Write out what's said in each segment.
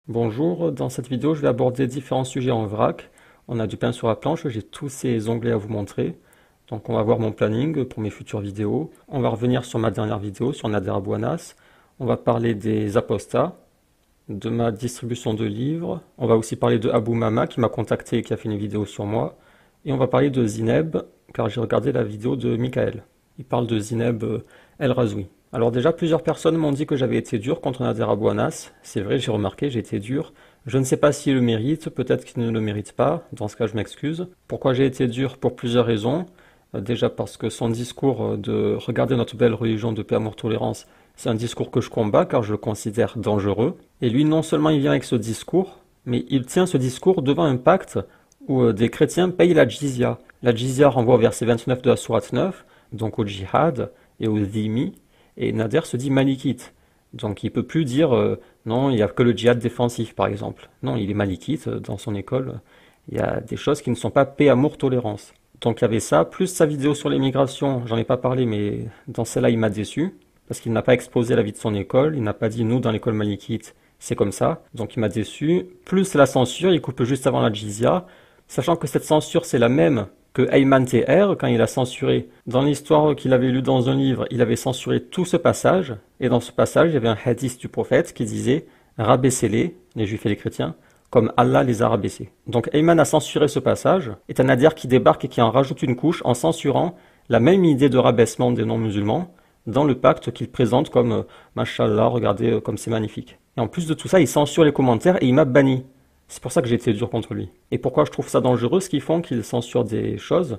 Bonjour, dans cette vidéo je vais aborder différents sujets en vrac. On a du pain sur la planche, j'ai tous ces onglets à vous montrer. Donc on va voir mon planning pour mes futures vidéos. On va revenir sur ma dernière vidéo sur Nader Abouanas. On va parler des apostats, de ma distribution de livres. On va aussi parler de Abou Mama qui m'a contacté et qui a fait une vidéo sur moi. Et on va parler de Zineb, car j'ai regardé la vidéo de Michael. Il parle de Zineb El Razoui. Alors déjà, plusieurs personnes m'ont dit que j'avais été dur contre Nader Abouanas. C'est vrai, j'ai remarqué, j'ai été dur. Je ne sais pas s'il le mérite, peut-être qu'il ne le mérite pas. Dans ce cas, je m'excuse. Pourquoi j'ai été dur? Pour plusieurs raisons. Déjà parce que son discours de regarder notre belle religion de paix, amour, tolérance, c'est un discours que je combats car je le considère dangereux. Et lui, non seulement il vient avec ce discours, mais il tient ce discours devant un pacte où des chrétiens payent la jizya. La jizya renvoie au verset 29 de la sourate 9, donc au djihad et au dhimmi. Et Nader se dit malikite. Donc il peut plus dire non, il n'y a que le djihad défensif par exemple. Non, il est malikite dans son école. Il y a des choses qui ne sont pas paix, amour, tolérance. Donc il y avait ça, plus sa vidéo sur l'immigration, j'en ai pas parlé, mais dans celle-là il m'a déçu, parce qu'il n'a pas exposé la vie de son école, il n'a pas dit nous dans l'école malikite, c'est comme ça, donc il m'a déçu. Plus la censure, il coupe juste avant la jizya, sachant que cette censure c'est la même que Ayman TR, quand il a censuré, dans l'histoire qu'il avait lue dans un livre, il avait censuré tout ce passage, et dans ce passage, il y avait un hadith du prophète qui disait « Rabaissez-les, les juifs et les chrétiens, comme Allah les a rabaissés ». Donc Ayman a censuré ce passage, et un Nader qui débarque et qui en rajoute une couche en censurant la même idée de rabaissement des non-musulmans dans le pacte qu'il présente comme Mashallah, regardez comme c'est magnifique. Et en plus de tout ça, il censure les commentaires et il m'a banni. C'est pour ça que j'ai été dur contre lui. Et pourquoi je trouve ça dangereux, ce qu'ils font, qu'ils censurent des choses,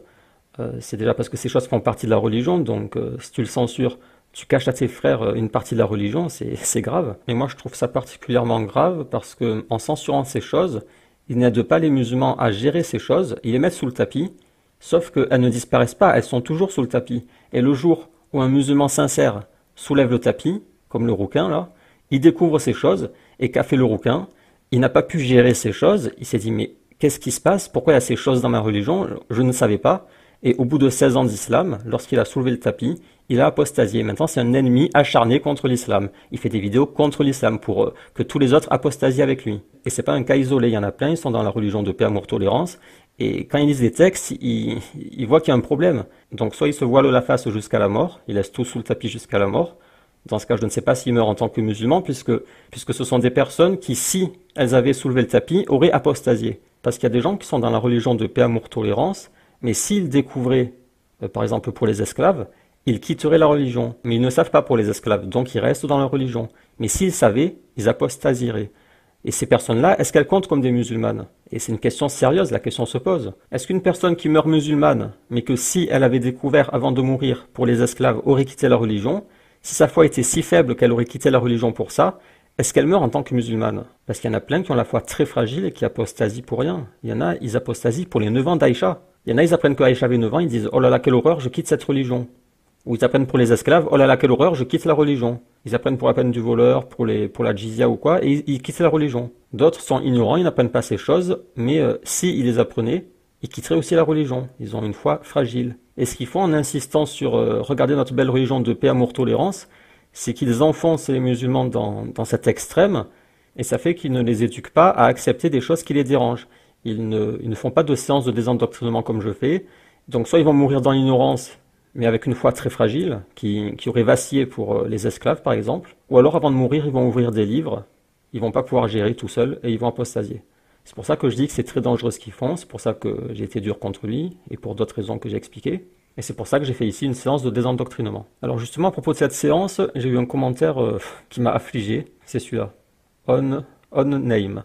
c'est déjà parce que ces choses font partie de la religion, donc si tu le censures, tu caches à tes frères une partie de la religion, c'est grave. Mais moi je trouve ça particulièrement grave parce que en censurant ces choses, ils n'aident pas les musulmans à gérer ces choses, ils les mettent sous le tapis, sauf qu'elles ne disparaissent pas, elles sont toujours sous le tapis. Et le jour où un musulman sincère soulève le tapis, comme le rouquin là, il découvre ces choses, et qu'a fait le rouquin? Il n'a pas pu gérer ces choses, il s'est dit mais qu'est-ce qui se passe? Pourquoi il y a ces choses dans ma religion? Je ne savais pas. Et au bout de 16 ans d'islam, lorsqu'il a soulevé le tapis, il a apostasié. Maintenant c'est un ennemi acharné contre l'islam. Il fait des vidéos contre l'islam pour que tous les autres apostasient avec lui. Et c'est pas un cas isolé, il y en a plein, ils sont dans la religion de paix, amour, tolérance. Et quand ils lisent les textes, ils voient qu'il y a un problème. Donc soit ils se voilent la face jusqu'à la mort, ils laissent tout sous le tapis jusqu'à la mort. Dans ce cas, je ne sais pas s'ils meurent en tant que musulmans, puisque ce sont des personnes qui, si elles avaient soulevé le tapis, auraient apostasié. Parce qu'il y a des gens qui sont dans la religion de paix, amour, tolérance, mais s'ils découvraient, par exemple pour les esclaves, ils quitteraient la religion. Mais ils ne savent pas pour les esclaves, donc ils restent dans la religion. Mais s'ils savaient, ils apostasieraient. Et ces personnes-là, est-ce qu'elles comptent comme des musulmanes? Et c'est une question sérieuse, la question se pose. Est-ce qu'une personne qui meurt musulmane, mais que si elle avait découvert avant de mourir pour les esclaves, aurait quitté la religion, si sa foi était si faible qu'elle aurait quitté la religion pour ça, est-ce qu'elle meurt en tant que musulmane? Parce qu'il y en a plein qui ont la foi très fragile et qui apostasient pour rien. Il y en a, ils apostasient pour les 9 ans d'Aïcha. Il y en a, ils apprennent que Aïcha avait 9 ans, ils disent « Oh là là, quelle horreur, je quitte cette religion ». Ou ils apprennent pour les esclaves « Oh là là, quelle horreur, je quitte la religion ». Ils apprennent pour la peine du voleur, pour la jizya ou quoi, et ils quittent la religion. D'autres sont ignorants, ils n'apprennent pas ces choses, mais s'ils les apprenaient, ils quitteraient aussi la religion. Ils ont une foi fragile. Et ce qu'ils font en insistant sur regarder notre belle religion de paix, amour, tolérance, c'est qu'ils enfoncent les musulmans dans cet extrême, et ça fait qu'ils ne les éduquent pas à accepter des choses qui les dérangent. Ils ne font pas de séance de désendoctrinement comme je fais, donc soit ils vont mourir dans l'ignorance, mais avec une foi très fragile, qui aurait vacillé pour les esclaves par exemple, ou alors avant de mourir ils vont ouvrir des livres, ils vont pas pouvoir gérer tout seuls, et ils vont apostasier. C'est pour ça que je dis que c'est très dangereux ce qu'ils font, c'est pour ça que j'ai été dur contre lui, et pour d'autres raisons que j'ai expliquées. Et c'est pour ça que j'ai fait ici une séance de désendoctrinement. Alors justement, à propos de cette séance, j'ai eu un commentaire qui m'a affligé, c'est celui-là. On name.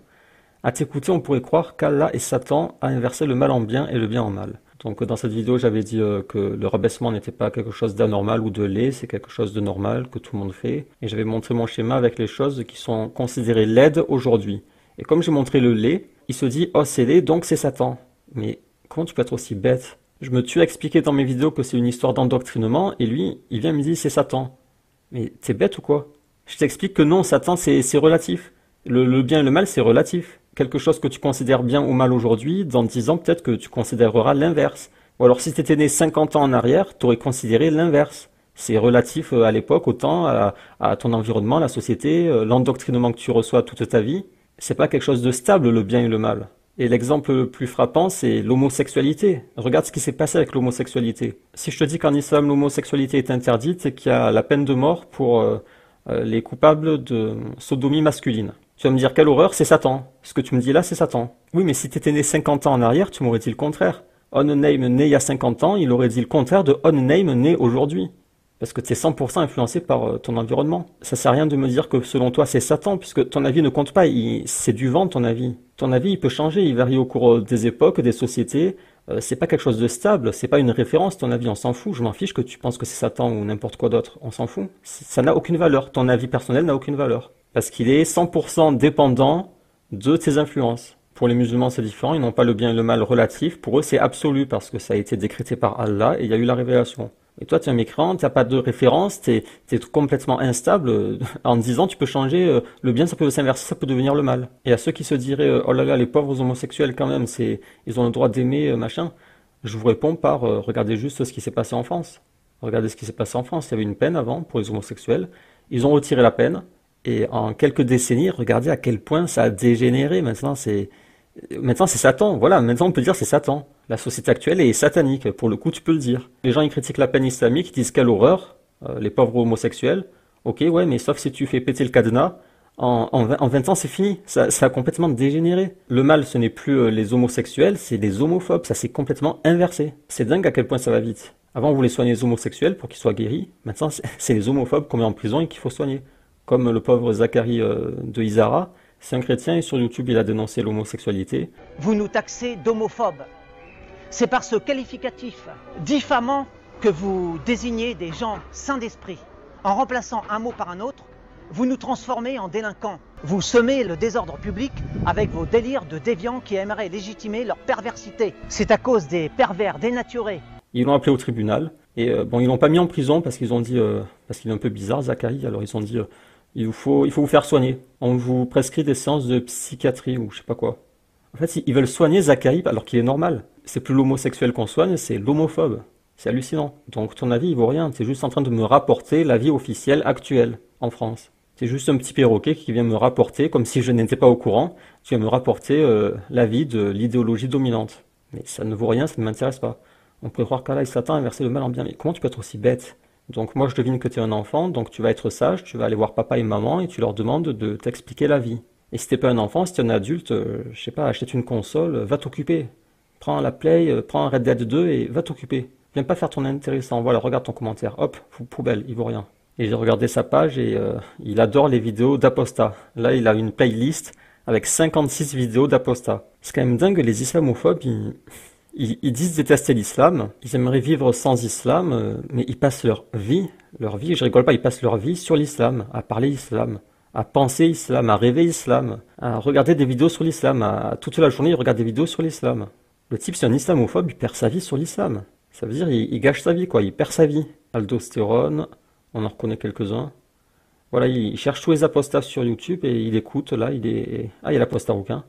À t'écouter, on pourrait croire qu'Allah et Satan a inversé le mal en bien et le bien en mal. Donc dans cette vidéo, j'avais dit que le rabaissement n'était pas quelque chose d'anormal ou de laid, c'est quelque chose de normal que tout le monde fait. Et j'avais montré mon schéma avec les choses qui sont considérées laides aujourd'hui. Et comme j'ai montré le lait, il se dit « Oh, c'est laid, donc c'est Satan ». Mais comment tu peux être aussi bête? Je me tue à expliquer dans mes vidéos que c'est une histoire d'endoctrinement, et lui, il vient me dire c'est Satan. Mais t'es bête ou quoi? Je t'explique que non, Satan c'est relatif. Le bien et le mal c'est relatif. Quelque chose que tu considères bien ou mal aujourd'hui, dans 10 ans peut-être que tu considéreras l'inverse. Ou alors si t'étais né 50 ans en arrière, t'aurais considéré l'inverse. C'est relatif à l'époque, au temps, à ton environnement, à la société, l'endoctrinement que tu reçois toute ta vie. C'est pas quelque chose de stable, le bien et le mal. Et l'exemple le plus frappant, c'est l'homosexualité. Regarde ce qui s'est passé avec l'homosexualité. Si je te dis qu'en islam, l'homosexualité est interdite et qu'il y a la peine de mort pour les coupables de sodomie masculine. Tu vas me dire, quelle horreur, c'est Satan. Ce que tu me dis là, c'est Satan. Oui, mais si tu étais né 50 ans en arrière, tu m'aurais dit le contraire. On-Name né il y a 50 ans, il aurait dit le contraire de On-Name né aujourd'hui. Parce que tu es 100% influencé par ton environnement. Ça sert à rien de me dire que selon toi c'est Satan, puisque ton avis ne compte pas, c'est du vent ton avis. Ton avis il peut changer, il varie au cours des époques, des sociétés. C'est pas quelque chose de stable, c'est pas une référence ton avis, on s'en fout. Je m'en fiche que tu penses que c'est Satan ou n'importe quoi d'autre, on s'en fout. Ça n'a aucune valeur, ton avis personnel n'a aucune valeur. Parce qu'il est 100% dépendant de tes influences. Pour les musulmans c'est différent, ils n'ont pas le bien et le mal relatif, pour eux c'est absolu parce que ça a été décrété par Allah et il y a eu la révélation. Et toi, tu es un mécréant, tu n'as pas de référence, tu es complètement instable. En disant, tu peux changer, le bien, ça peut s'inverser, ça peut devenir le mal. Et à ceux qui se diraient, oh là là, les pauvres homosexuels quand même, ils ont le droit d'aimer, machin. Je vous réponds par, regardez juste ce qui s'est passé en France. Regardez ce qui s'est passé en France. Il y avait une peine avant pour les homosexuels. Ils ont retiré la peine. Et en quelques décennies, regardez à quel point ça a dégénéré. Maintenant, c'est Satan. Voilà, maintenant on peut dire c'est Satan. La société actuelle est satanique, pour le coup tu peux le dire. Les gens ils critiquent la peine islamique, ils disent quelle horreur, les pauvres homosexuels. Ok, ouais, mais sauf si tu fais péter le cadenas, en 20 ans c'est fini, ça a complètement dégénéré. Le mal ce n'est plus les homosexuels, c'est les homophobes, ça s'est complètement inversé. C'est dingue à quel point ça va vite. Avant on voulait soigner les homosexuels pour qu'ils soient guéris, maintenant c'est les homophobes qu'on met en prison et qu'il faut soigner. Comme le pauvre Zacharie de Izara, c'est un chrétien et sur YouTube il a dénoncé l'homosexualité. Vous nous taxez d'homophobes. C'est par ce qualificatif diffamant que vous désignez des gens sains d'esprit. En remplaçant un mot par un autre, vous nous transformez en délinquants. Vous semez le désordre public avec vos délires de déviants qui aimeraient légitimer leur perversité. C'est à cause des pervers dénaturés. Ils l'ont appelé au tribunal et bon, ils l'ont pas mis en prison parce qu'ils ont dit, parce qu'il est un peu bizarre Zacharie, alors ils ont dit, il faut vous faire soigner. On vous prescrit des séances de psychiatrie ou je sais pas quoi. En fait, ils veulent soigner Zacharie alors qu'il est normal. C'est plus l'homosexuel qu'on soigne, c'est l'homophobe. C'est hallucinant. Donc ton avis, il vaut rien. Tu es juste en train de me rapporter l'avis officiel actuel en France. C'est juste un petit perroquet qui vient me rapporter, comme si je n'étais pas au courant, tu viens me rapporter l'avis de l'idéologie dominante. Mais ça ne vaut rien, ça ne m'intéresse pas. On pourrait croire qu'Allah Satan a inversé le mal en bien. Mais comment tu peux être aussi bête? Donc moi je devine que tu es un enfant, donc tu vas être sage, tu vas aller voir papa et maman et tu leur demandes de t'expliquer la vie. Et si t'es pas un enfant, si t'es un adulte, je sais pas, achète une console, va t'occuper. Prends la Play, prends un Red Dead 2 et va t'occuper. Viens pas faire ton intéressant, voilà, regarde ton commentaire, hop, poubelle, il vaut rien. Et j'ai regardé sa page et il adore les vidéos d'apostats. Là il a une playlist avec 56 vidéos d'apostats. C'est quand même dingue, les islamophobes, ils disent détester l'islam, ils aimeraient vivre sans islam, mais ils passent leur vie, je rigole pas, ils passent leur vie sur l'islam, à parler islam, à penser islam, à rêver islam, à regarder des vidéos sur l'islam, toute la journée il regarde des vidéos sur l'islam. Le type c'est un islamophobe, il perd sa vie sur l'islam. Ça veut dire il gâche sa vie quoi, il perd sa vie. Aldostérone, on en reconnaît quelques-uns. Voilà, il cherche tous les apostats sur YouTube et il écoute, là il est... Ah il y a l'apostat rouquin.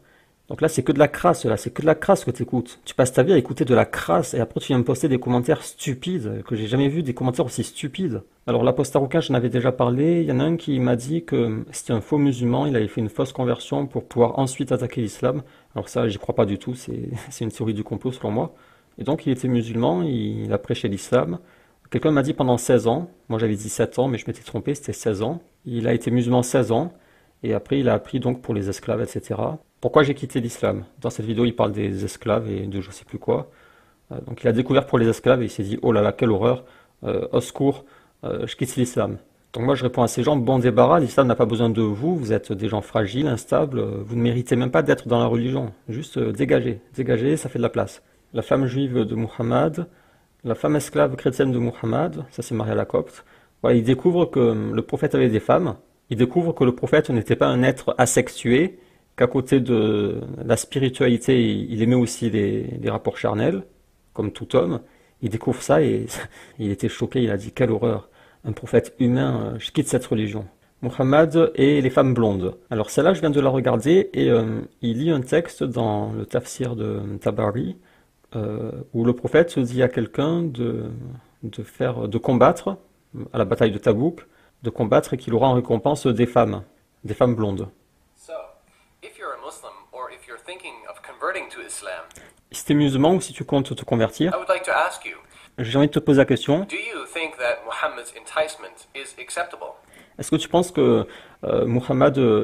Donc là, c'est que de la crasse, là, c'est que de la crasse que tu écoutes. Tu passes ta vie à écouter de la crasse et après tu viens me poster des commentaires stupides, que j'ai jamais vu des commentaires aussi stupides. Alors l'apostat rouquin, j'en avais déjà parlé, il y en a un qui m'a dit que c'était un faux musulman, il avait fait une fausse conversion pour pouvoir ensuite attaquer l'islam. Alors ça, j'y crois pas du tout, c'est une théorie du complot selon moi. Et donc il était musulman, il a prêché l'islam. Quelqu'un m'a dit pendant 16 ans, moi j'avais dit 7 ans, mais je m'étais trompé, c'était 16 ans. Il a été musulman 16 ans, et après il a appris donc pour les esclaves, etc. Pourquoi j'ai quitté l'islam? Dans cette vidéo, il parle des esclaves et de je sais plus quoi. Donc il a découvert pour les esclaves et il s'est dit, oh là là, quelle horreur, au secours, je quitte l'islam. Donc moi je réponds à ces gens, bon débarras, l'islam n'a pas besoin de vous, vous êtes des gens fragiles, instables, vous ne méritez même pas d'être dans la religion. Juste dégagez, dégagez, ça fait de la place. La femme juive de Muhammad, la femme esclave chrétienne de Muhammad, ça c'est Maria la Copte. Voilà, il découvre que le prophète avait des femmes, il découvre que le prophète n'était pas un être asexué, qu'à côté de la spiritualité, il aimait aussi les rapports charnels, comme tout homme. Il découvre ça et il était choqué, il a dit « Quelle horreur, un prophète humain, je quitte cette religion ». Muhammad et les femmes blondes. Alors celle-là, je viens de la regarder et il lit un texte dans le tafsir de Tabari où le prophète dit à quelqu'un de combattre à la bataille de Tabouk, de combattre et qu'il aura en récompense des femmes blondes. Muslim or if you're thinking of converting to Islam, Si tu es musulman ou si tu comptes te convertir, I would like to ask you, j'ai envie de te poser la question, do you think that Muhammad's enticement is acceptable? est-ce que tu penses que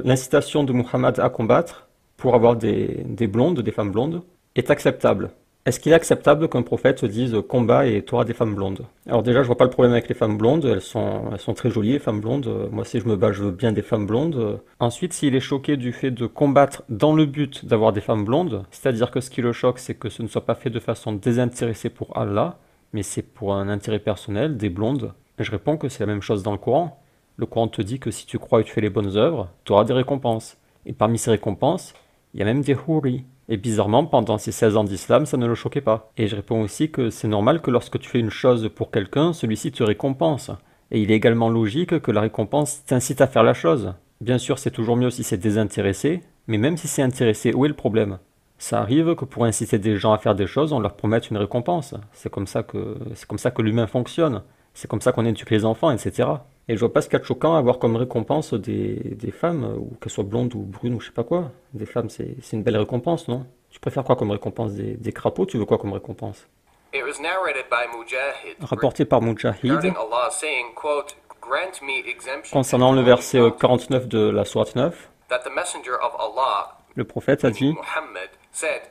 l'incitation de Muhammad à combattre pour avoir des blondes, des femmes blondes, est acceptable? Est-ce qu'il est acceptable qu'un prophète dise combat et tu auras des femmes blondes? Alors déjà, je vois pas le problème avec les femmes blondes, elles sont très jolies les femmes blondes. Moi, si je me bats, je veux bien des femmes blondes. Ensuite, s'il est choqué du fait de combattre dans le but d'avoir des femmes blondes, c'est-à-dire que ce qui le choque, c'est que ce ne soit pas fait de façon désintéressée pour Allah, mais c'est pour un intérêt personnel, des blondes. Et je réponds que c'est la même chose dans le Coran. Le Coran te dit que si tu crois et tu fais les bonnes œuvres, tu auras des récompenses. Et parmi ces récompenses, il y a même des houris. Et bizarrement, pendant ces 16 ans d'islam, ça ne le choquait pas. Et je réponds aussi que c'est normal que lorsque tu fais une chose pour quelqu'un, celui-ci te récompense. Et il est également logique que la récompense t'incite à faire la chose. Bien sûr, c'est toujours mieux si c'est désintéressé, mais même si c'est intéressé, où est le problème? Ça arrive que pour inciter des gens à faire des choses, on leur promette une récompense. C'est comme ça que l'humain fonctionne. C'est comme ça qu'on éduque les enfants, etc. Et je vois pas ce qu'il y a de choquant à avoir comme récompense des femmes, ou qu'elles soient blondes ou brunes ou je sais pas quoi. Des femmes, c'est une belle récompense, non? Tu préfères quoi comme récompense? Des crapauds? Tu veux quoi comme récompense? It was narrated by Mujahid Rapporté par Mujahid, regarding Allah saying, quote, "Grant me exemption concernant le verset 49 de la sourate 9, that the messenger of Allah, le prophète a dit Muhammad, said,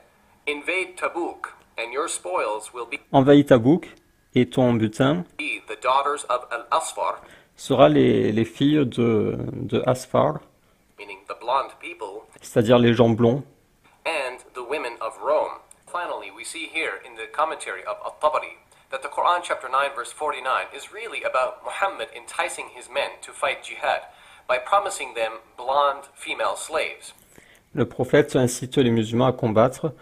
invade Tabuk, and your spoils will be envahis Tabouk, et ton butin the daughters of Al-Asfar, sera les filles de Asfar, meaning the blonde people, c'est-à-dire les gens blonds. and the women of Rome." Finally, we see here in the commentary of At-Tabari that the Quran chapter 9 verse 49 is really about Muhammad enticing his men to fight jihad by promising them blonde female slaves. Le prophète incite les musulmans à combattre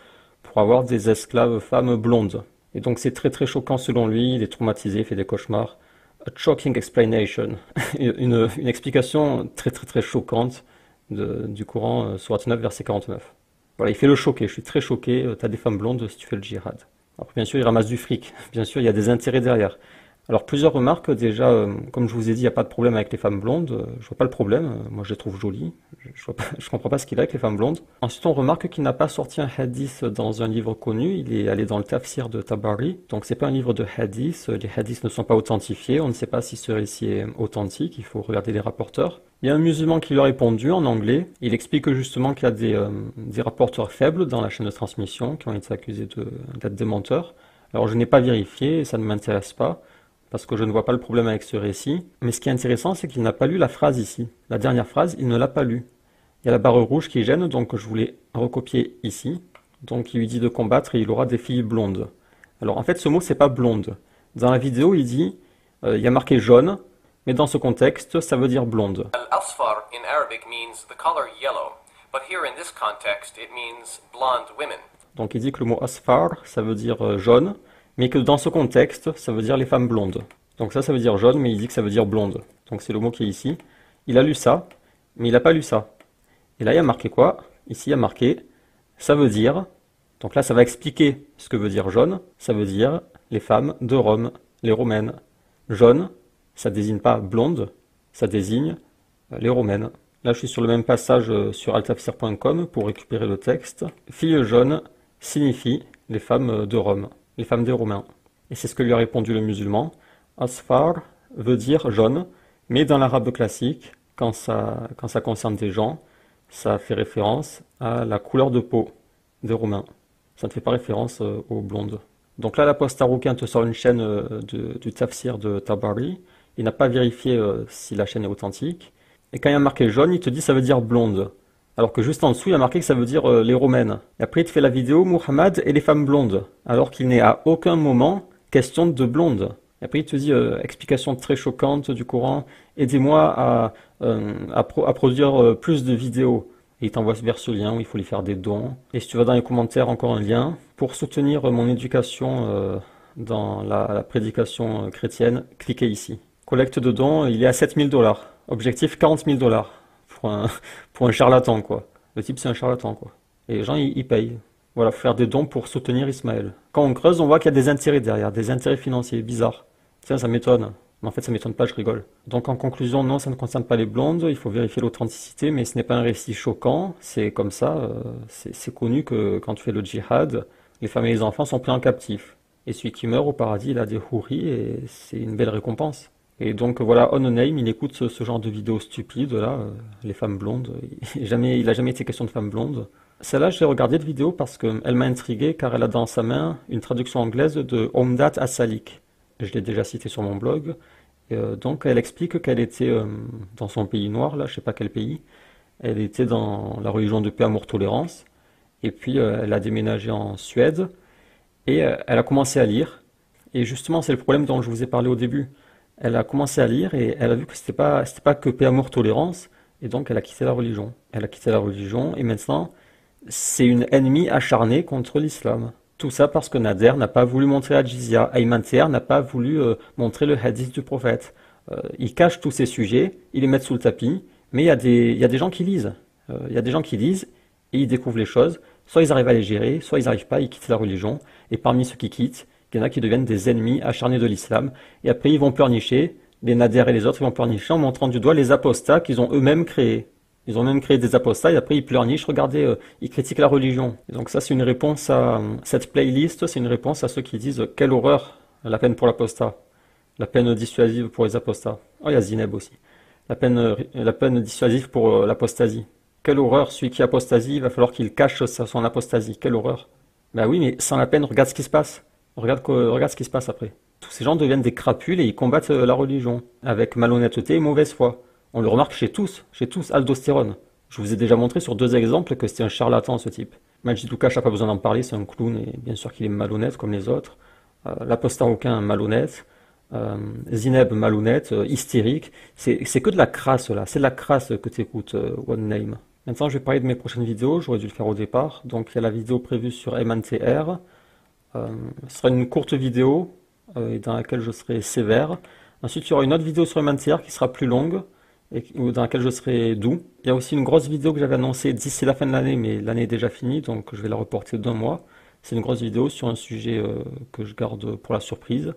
pour avoir des esclaves femmes blondes. Et donc c'est très très choquant selon lui, il est traumatisé, il fait des cauchemars. A shocking explanation, une explication très très très choquante du Coran, sourate 9, verset 49. Voilà, il fait le choqué, je suis très choqué, t'as des femmes blondes si tu fais le djihad. Alors bien sûr, il ramasse du fric, bien sûr, il y a des intérêts derrière. Alors plusieurs remarques, déjà, comme je vous ai dit, il n'y a pas de problème avec les femmes blondes, je vois pas le problème, moi je les trouve jolies, je comprends pas ce qu'il a avec les femmes blondes. Ensuite on remarque qu'il n'a pas sorti un hadith dans un livre connu, il est allé dans le tafsir de Tabari, donc c'est pas un livre de hadith, les hadiths ne sont pas authentifiés, on ne sait pas si ce récit est authentique, il faut regarder les rapporteurs. Il y a un musulman qui lui a répondu en anglais, il explique justement qu'il y a des rapporteurs faibles dans la chaîne de transmission qui ont été accusés d'être des menteurs. Alors je n'ai pas vérifié, ça ne m'intéresse pas, parce que je ne vois pas le problème avec ce récit. Mais ce qui est intéressant, c'est qu'il n'a pas lu la phrase ici. La dernière phrase, il ne l'a pas lue. Il y a la barre rouge qui gêne, donc je voulais recopier ici. Donc il lui dit de combattre et il aura des filles blondes. Alors en fait, ce mot, c'est pas blonde. Dans la vidéo, il dit, il y a marqué jaune, mais dans ce contexte, ça veut dire blonde. Al-Asfar in Arabic means the color yellow, but here in this context it means blonde women. Donc il dit que le mot asfar, ça veut dire jaune, mais que dans ce contexte, ça veut dire les femmes blondes. Donc ça veut dire jaune, mais il dit que ça veut dire blonde. Donc c'est le mot qui est ici. Il a lu ça, mais il n'a pas lu ça. Et là, il y a marqué quoi? Ici, il y a marqué, ça veut dire, donc là, ça va expliquer ce que veut dire jaune. Ça veut dire les femmes de Rome, les romaines. Jaune, ça désigne pas blonde, ça désigne les romaines. Là, je suis sur le même passage sur altafsir.com pour récupérer le texte. Fille jaune signifie les femmes de Rome, les femmes des Romains. Et c'est ce que lui a répondu le musulman. Asfar veut dire jaune, mais dans l'arabe classique, quand ça concerne des gens, ça fait référence à la couleur de peau des Romains. Ça ne fait pas référence aux blondes. Donc là, l'apostat rouquin te sort une chaîne du tafsir de Tabari. Il n'a pas vérifié si la chaîne est authentique. Et quand il y a marqué jaune, il te dit ça veut dire blonde. Alors que juste en dessous, il y a marqué que ça veut dire les romaines. Et après, il te fait la vidéo Muhammad et les femmes blondes. Alors qu'il n'est à aucun moment question de blonde. Et après, il te dit explication très choquante du Coran. Aidez-moi à produire plus de vidéos. Et il t'envoie vers ce lien où il faut lui faire des dons. Et si tu vas dans les commentaires, encore un lien. Pour soutenir mon éducation dans la prédication chrétienne, cliquez ici. Collecte de dons, il est à 7 000 $. Objectif 40 000 $ pour un charlatan, quoi. Le type, c'est un charlatan, quoi. Et les gens, ils payent. Voilà, faut faire des dons pour soutenir Ismaël. Quand on creuse, on voit qu'il y a des intérêts derrière, des intérêts financiers bizarres. Tiens, ça m'étonne. Mais en fait, ça m'étonne pas, je rigole. Donc en conclusion, non, ça ne concerne pas les blondes, il faut vérifier l'authenticité, mais ce n'est pas un récit choquant, c'est comme ça, c'est connu que quand tu fais le djihad, les femmes et les enfants sont pris en captif. Et celui qui meurt au paradis, il a des houris, et c'est une belle récompense. Et donc voilà, On-Name, il écoute ce genre de vidéos stupides, là, les femmes blondes, il a jamais été question de femmes blondes. Celle-là, j'ai regardé de vidéo parce qu'elle m'a intrigué, car elle a dans sa main une traduction anglaise de Omdat As-Salik. Je l'ai déjà cité sur mon blog. Donc elle explique qu'elle était dans son pays noir, là, je sais pas quel pays. Elle était dans la religion de paix, amour, tolérance. Et puis elle a déménagé en Suède et elle a commencé à lire. Et justement, c'est le problème dont je vous ai parlé au début. Elle a commencé à lire et elle a vu que c'était pas que paix, amour, tolérance. Et donc elle a quitté la religion. Elle a quitté la religion et maintenant c'est une ennemie acharnée contre l'islam. Tout ça parce que Nader n'a pas voulu montrer la jizya. Ayman Ther n'a pas voulu montrer le hadith du prophète. Il cache tous ces sujets, il les met sous le tapis, mais il y a des gens qui lisent. Il y a des gens qui lisent et ils découvrent les choses. Soit ils arrivent à les gérer, soit ils n'arrivent pas, ils quittent la religion. Et parmi ceux qui quittent, il y en a qui deviennent des ennemis acharnés de l'islam. Et après, ils vont pleurnicher, les Nader et les autres, ils vont pleurnicher en montrant du doigt les apostats qu'ils ont eux-mêmes créés. Ils ont même créé des apostats et après ils pleurnichent, regardez, ils critiquent la religion. Et donc ça c'est une réponse à cette playlist, c'est une réponse à ceux qui disent quelle horreur, la peine pour l'apostat, la peine dissuasive pour les apostats. Oh il y a Zineb aussi. La peine dissuasive pour l'apostasie. Quelle horreur, celui qui apostasie, il va falloir qu'il cache son apostasie. Quelle horreur. Ben oui, mais sans la peine, regarde ce qui se passe. Regarde ce qui se passe après. Tous ces gens deviennent des crapules et ils combattent la religion avec malhonnêteté et mauvaise foi. On le remarque chez tous, aldostérone. Je vous ai déjà montré sur 2 exemples que c'était un charlatan ce type. Majid Oukash n'a pas besoin d'en parler, c'est un clown et bien sûr qu'il est malhonnête comme les autres. L'apostat aucun malhonnête. Zineb malhonnête, hystérique. C'est que de la crasse là, c'est de la crasse que t'écoutes, On-Name. Maintenant je vais parler de mes prochaines vidéos, j'aurais dû le faire au départ. Donc il y a la vidéo prévue sur Ayman Ther. Ce sera une courte vidéo dans laquelle je serai sévère. Ensuite il y aura une autre vidéo sur Ayman Ther qui sera plus longue. Dans laquelle je serai doux. Il y a aussi une grosse vidéo que j'avais annoncée d'ici la fin de l'année, mais l'année est déjà finie, donc je vais la reporter d'1 mois. C'est une grosse vidéo sur un sujet que je garde pour la surprise.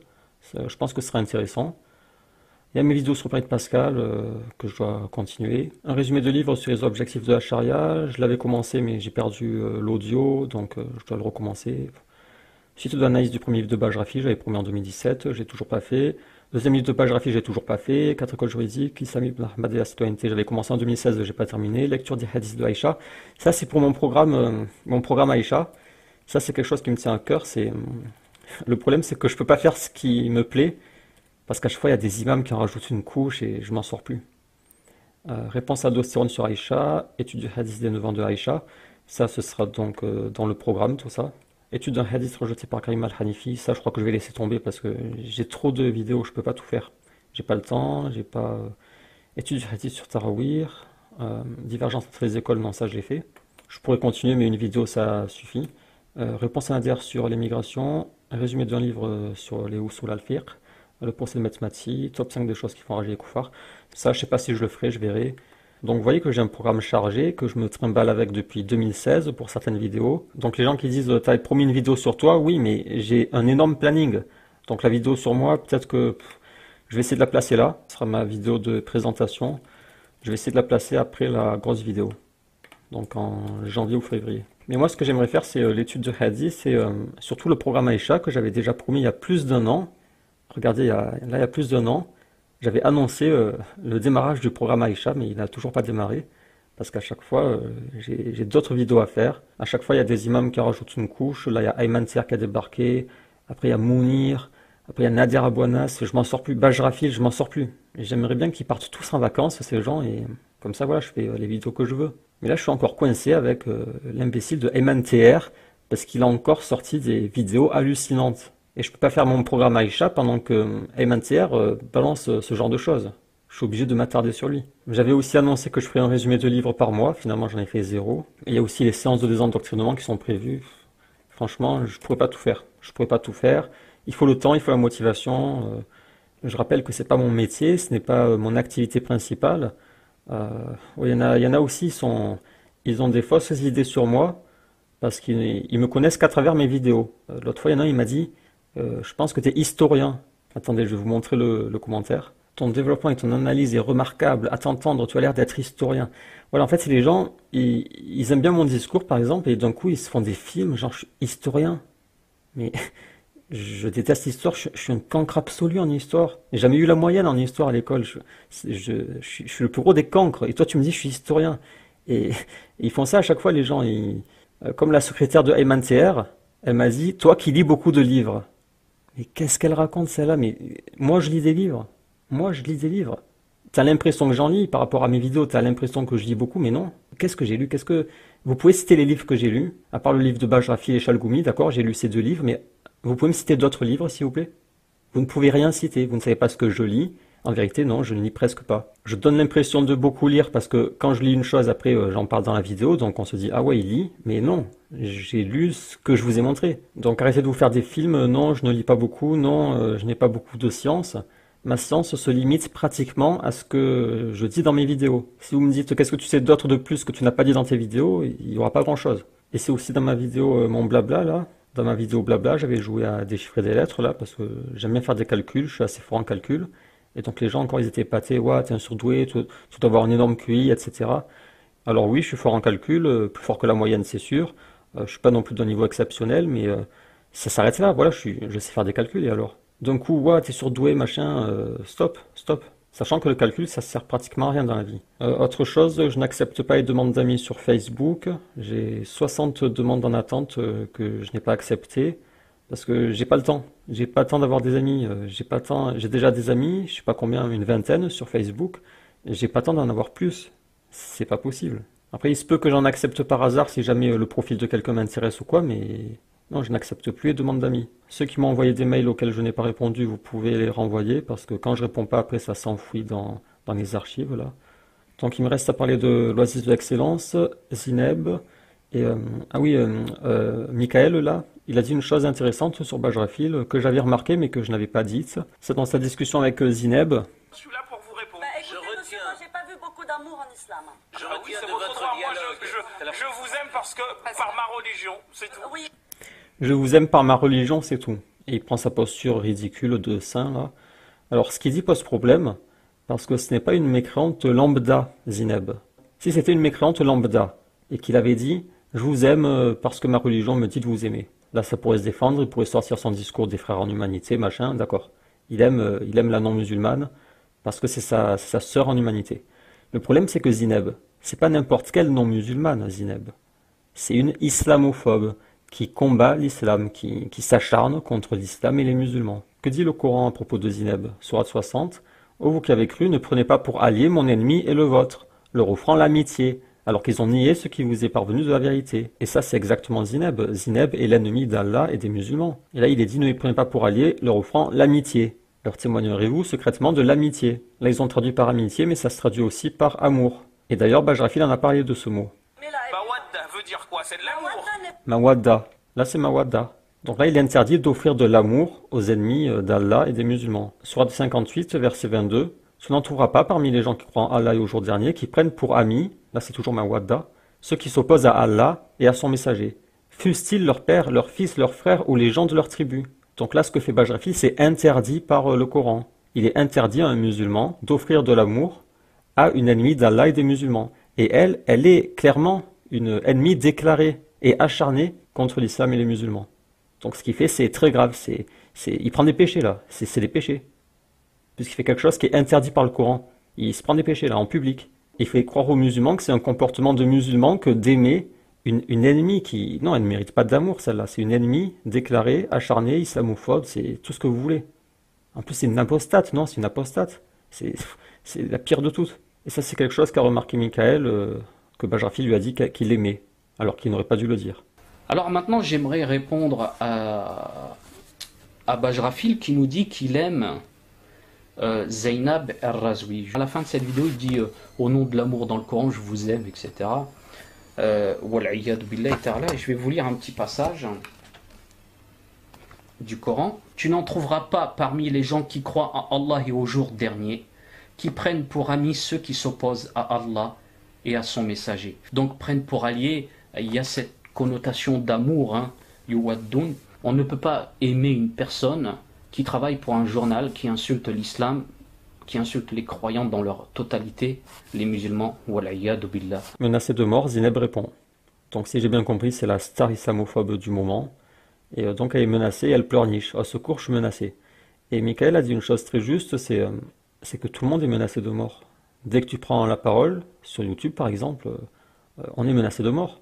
Je pense que ce sera intéressant. Il y a mes vidéos sur Planète Pascal que je dois continuer. Un résumé de livre sur les objectifs de la charia. Je l'avais commencé, mais j'ai perdu l'audio, donc je dois le recommencer. Suite de l'analyse du premier livre de Bajrafi, j'avais promis en 2017, j'ai toujours pas fait. Deuxième livre de Bajrafi, j'ai toujours pas fait. 4 écoles juridiques, Islam ibn Ahmad et la citoyenneté, j'avais commencé en 2016, j'ai pas terminé. Lecture des hadiths de Aïcha. Ça, c'est pour mon programme Aïcha. Ça, c'est quelque chose qui me tient à cœur. Le problème, c'est que je peux pas faire ce qui me plaît, parce qu'à chaque fois, il y a des imams qui en rajoutent une couche et je m'en sors plus. Réponse à aldostérone sur Aïcha, étude du hadith des 9 ans de Aïcha. Ça, ce sera donc dans le programme, tout ça. Étude d'un hadith rejeté par Karim al-Hanifi, ça je crois que je vais laisser tomber parce que j'ai trop de vidéos, je peux pas tout faire. J'ai pas le temps, j'ai pas... Étude du hadith sur Tarawih, divergence entre les écoles, non ça je l'ai fait. Je pourrais continuer mais une vidéo ça suffit. Réponse à Nader sur l'émigration, résumé d'un livre sur les Usul al-Fiqh, le procès de Metz-Matsi, top 5 des choses qui font rager les koufars. Ça je sais pas si je le ferai, je verrai. Donc vous voyez que j'ai un programme chargé, que je me trimballe avec depuis 2016 pour certaines vidéos. Donc les gens qui disent « t'avais promis une vidéo sur toi », oui, mais j'ai un énorme planning. Donc la vidéo sur moi, peut-être que je vais essayer de la placer là. Ce sera ma vidéo de présentation. Je vais essayer de la placer après la grosse vidéo. Donc en janvier ou février. Mais moi ce que j'aimerais faire c'est l'étude de hadith, c'est surtout le programme Aïcha que j'avais déjà promis il y a plus d'1 an. Regardez, là il y a plus d'1 an. J'avais annoncé le démarrage du programme Aïcha, mais il n'a toujours pas démarré. Parce qu'à chaque fois, j'ai d'autres vidéos à faire. À chaque fois, il y a des imams qui en rajoutent une couche. Là, il y a Ayman Ther qui a débarqué. Après, il y a Mounir. Après, il y a Nader Abouanas. Je m'en sors plus. Bajrafil, je m'en sors plus. J'aimerais bien qu'ils partent tous en vacances, ces gens. Et comme ça, voilà, je fais les vidéos que je veux. Mais là, je suis encore coincé avec l'imbécile de Ayman Ther. Parce qu'il a encore sorti des vidéos hallucinantes. Et je peux pas faire mon programme Aïcha pendant que Ayman Ther balance ce genre de choses. Je suis obligé de m'attarder sur lui. J'avais aussi annoncé que je ferais un résumé de livres par mois. Finalement, j'en ai fait 0. Et il y a aussi les séances de désendoctrinement qui sont prévues. Franchement, je pourrais pas tout faire. Je pourrais pas tout faire. Il faut le temps, il faut la motivation. Je rappelle que c'est pas mon métier, ce n'est pas mon activité principale. Il y en a aussi, ils ont des fausses idées sur moi parce qu'ils me connaissent qu'à travers mes vidéos. L'autre fois, il y en a un, il m'a dit je pense que tu es historien. Attendez, je vais vous montrer le commentaire. Ton développement et ton analyse est remarquable. À t'entendre, tu as l'air d'être historien. Voilà, en fait, c'est les gens, ils aiment bien mon discours, par exemple, et d'un coup, ils se font des films, genre, je suis historien. Mais je déteste l'histoire, je suis un cancre absolu en histoire. J'ai jamais eu la moyenne en histoire à l'école. Je suis le plus gros des cancres. Et toi, tu me dis, je suis historien. Et ils font ça à chaque fois, les gens. Comme la secrétaire de Ayman TR, elle m'a dit, toi qui lis beaucoup de livres. Mais qu'est-ce qu'elle raconte celle-là? Mais moi je lis des livres. Moi je lis des livres. T'as l'impression que j'en lis par rapport à mes vidéos, t'as l'impression que je lis beaucoup, mais non. Qu'est-ce que j'ai lu? Vous pouvez citer les livres que j'ai lus, à part le livre de Bajrafi et Chalgoumi, d'accord, j'ai lu ces 2 livres, mais vous pouvez me citer d'autres livres, s'il vous plaît? Vous ne pouvez rien citer, vous ne savez pas ce que je lis. En vérité, non, je ne lis presque pas. Je donne l'impression de beaucoup lire parce que quand je lis une chose, après j'en parle dans la vidéo, donc on se dit ah ouais, il lit, mais non, j'ai lu ce que je vous ai montré. Donc arrêtez de vous faire des films, non, je ne lis pas beaucoup, non, je n'ai pas beaucoup de science. Ma science se limite pratiquement à ce que je dis dans mes vidéos. Si vous me dites qu'est-ce que tu sais d'autre de plus que tu n'as pas dit dans tes vidéos, il n'y aura pas grand-chose. Et c'est aussi dans ma vidéo, mon blabla là. Dans ma vidéo blabla, j'avais joué à déchiffrer des lettres là, parce que j'aime bien faire des calculs, je suis assez fort en calcul. Et donc les gens encore ils étaient épatés, ouais, t'es un surdoué, tu dois avoir un énorme QI, etc. Alors oui, je suis fort en calcul, plus fort que la moyenne c'est sûr. Je suis pas non plus d'un niveau exceptionnel, mais ça s'arrête là, voilà, je sais faire des calculs et alors. D'un coup, ouais, t'es surdoué, machin, stop, stop. Sachant que le calcul, ça sert pratiquement à rien dans la vie. Autre chose, je n'accepte pas les demandes d'amis sur Facebook. J'ai 60 demandes en attente que je n'ai pas acceptées. Parce que j'ai pas le temps. J'ai pas le temps d'avoir des amis. J'ai pas le temps. J'ai déjà des amis, je sais pas combien, une vingtaine sur Facebook. J'ai pas le temps d'en avoir plus. C'est pas possible. Après, il se peut que j'en accepte par hasard si jamais le profil de quelqu'un m'intéresse ou quoi, mais non, je n'accepte plus les demandes d'amis. Ceux qui m'ont envoyé des mails auxquels je n'ai pas répondu, vous pouvez les renvoyer parce que quand je réponds pas, après ça s'enfouit dans les archives là. Donc il me reste à parler de l'Oasis de l'excellence, Zineb, et ah oui, Michael là, il a dit une chose intéressante sur Bajrafil que j'avais remarqué mais que je n'avais pas dite. C'est dans sa discussion avec Zineb. Je suis là pour vous répondre. Écoutez, monsieur, moi, j'ai pas vu beaucoup d'amour en islam. Je retiens de votre dialogue. Je vous aime parce que par ma religion, c'est tout. Oui. Je vous aime par ma religion, c'est tout. Et il prend sa posture ridicule de saint là. Alors ce qu'il dit pose problème. Parce que ce n'est pas une mécréante lambda, Zineb. Si c'était une mécréante lambda, et qu'il avait dit « Je vous aime parce que ma religion me dit de vous aimer », là ça pourrait se défendre, il pourrait sortir son discours des frères en humanité, machin, d'accord. Il aime la non-musulmane parce que c'est sa sœur en humanité. Le problème c'est que Zineb, c'est pas n'importe quelle non-musulmane, Zineb. C'est une islamophobe qui combat l'islam, qui s'acharne contre l'islam et les musulmans. Que dit le Coran à propos de Zineb, sourate 60 ? Ô vous qui avez cru, ne prenez pas pour allié mon ennemi et le vôtre, leur offrant l'amitié, alors qu'ils ont nié ce qui vous est parvenu de la vérité. Et ça, c'est exactement Zineb. Zineb est l'ennemi d'Allah et des musulmans. Et là, il est dit, ne les prenez pas pour alliés, leur offrant l'amitié. Leur témoignerez-vous secrètement de l'amitié. Là, ils ont traduit par amitié, mais ça se traduit aussi par amour. Et d'ailleurs, Bajrafil en a parlé de ce mot. Mais là, Mawadda veut dire quoi? C'est de l'amour. Mawadda. Là, c'est Mawadda. Donc là, il est interdit d'offrir de l'amour aux ennemis d'Allah et des musulmans. Sourate 58, verset 22. Tu n'en trouveras pas parmi les gens qui croient en Allah et au jour dernier qui prennent pour amis, là c'est toujours Mawadda, ceux qui s'opposent à Allah et à son messager. Fussent-ils leur père, leur fils, leur frère ou les gens de leur tribu. Donc là, ce que fait Bajrafil, c'est interdit par le Coran. Il est interdit à un musulman d'offrir de l'amour à une ennemie d'Allah et des musulmans. Et elle est clairement une ennemie déclarée et acharnée contre l'islam et les musulmans. Donc ce qu'il fait, c'est très grave. Il prend des péchés là. C'est des péchés. Puisqu'il fait quelque chose qui est interdit par le Coran. Il se prend des péchés là, en public. Il fait croire aux musulmans que c'est un comportement de musulman que d'aimer une ennemie qui... Non, elle ne mérite pas d'amour celle-là. C'est une ennemie déclarée, acharnée, islamophobe, c'est tout ce que vous voulez. En plus, c'est une apostate. Non, c'est une apostate. C'est la pire de toutes. Et ça, c'est quelque chose qu'a remarqué Michael, que Bajrafil lui a dit qu'il aimait, alors qu'il n'aurait pas dû le dire. Alors maintenant, j'aimerais répondre à Bajrafil qui nous dit qu'il aime Zainab al-Razwi. À la fin de cette vidéo, il dit au nom de l'amour dans le Coran, je vous aime, etc. Wal'iyadu billahi ta'ala. Et je vais vous lire un petit passage du Coran. Tu n'en trouveras pas parmi les gens qui croient en Allah et au jour dernier, qui prennent pour amis ceux qui s'opposent à Allah et à son messager. Donc prennent pour alliés, il y a cette connotation d'amour, yuwaddun. On ne peut pas aimer une personne qui travaille pour un journal qui insulte l'islam, qui insulte les croyants dans leur totalité, les musulmans, wal'iyadu billah. Menacée de mort, Zineb répond. Donc si j'ai bien compris, c'est la star islamophobe du moment. Et donc elle est menacée, elle pleurniche. Au secours, je suis menacé. Et Michael a dit une chose très juste, c'est que tout le monde est menacé de mort. Dès que tu prends la parole, sur YouTube par exemple, on est menacé de mort.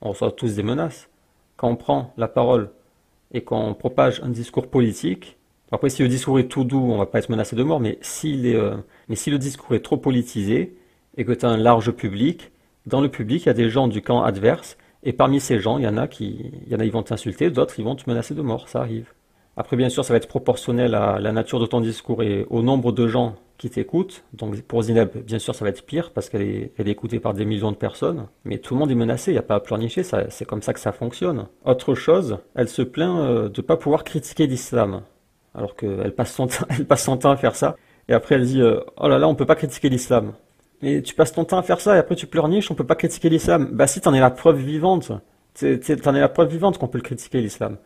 On reçoit tous des menaces. Quand on prend la parole et qu'on propage un discours politique, après si le discours est tout doux, on va pas être menacé de mort, mais si le discours est trop politisé et que tu as un large public, dans le public il y a des gens du camp adverse, et parmi ces gens, il y en a ils vont t'insulter, d'autres ils vont te menacer de mort, ça arrive. Après bien sûr ça va être proportionnel à la nature de ton discours et au nombre de gens qui t'écoutent. Donc pour Zineb, bien sûr ça va être pire parce qu'elle est écoutée par des millions de personnes, mais tout le monde est menacé, il n'y a pas à pleurnicher, c'est comme ça que ça fonctionne. Autre chose, elle se plaint de ne pas pouvoir critiquer l'islam, alors qu'elle passe son temps à faire ça, et après elle dit oh là là, on peut pas critiquer l'islam. Mais tu passes ton temps à faire ça et après tu pleurniches, on peut pas critiquer l'islam. Bah si, t'en es la preuve vivante. T'en es la preuve vivante qu'on peut le critiquer l'islam.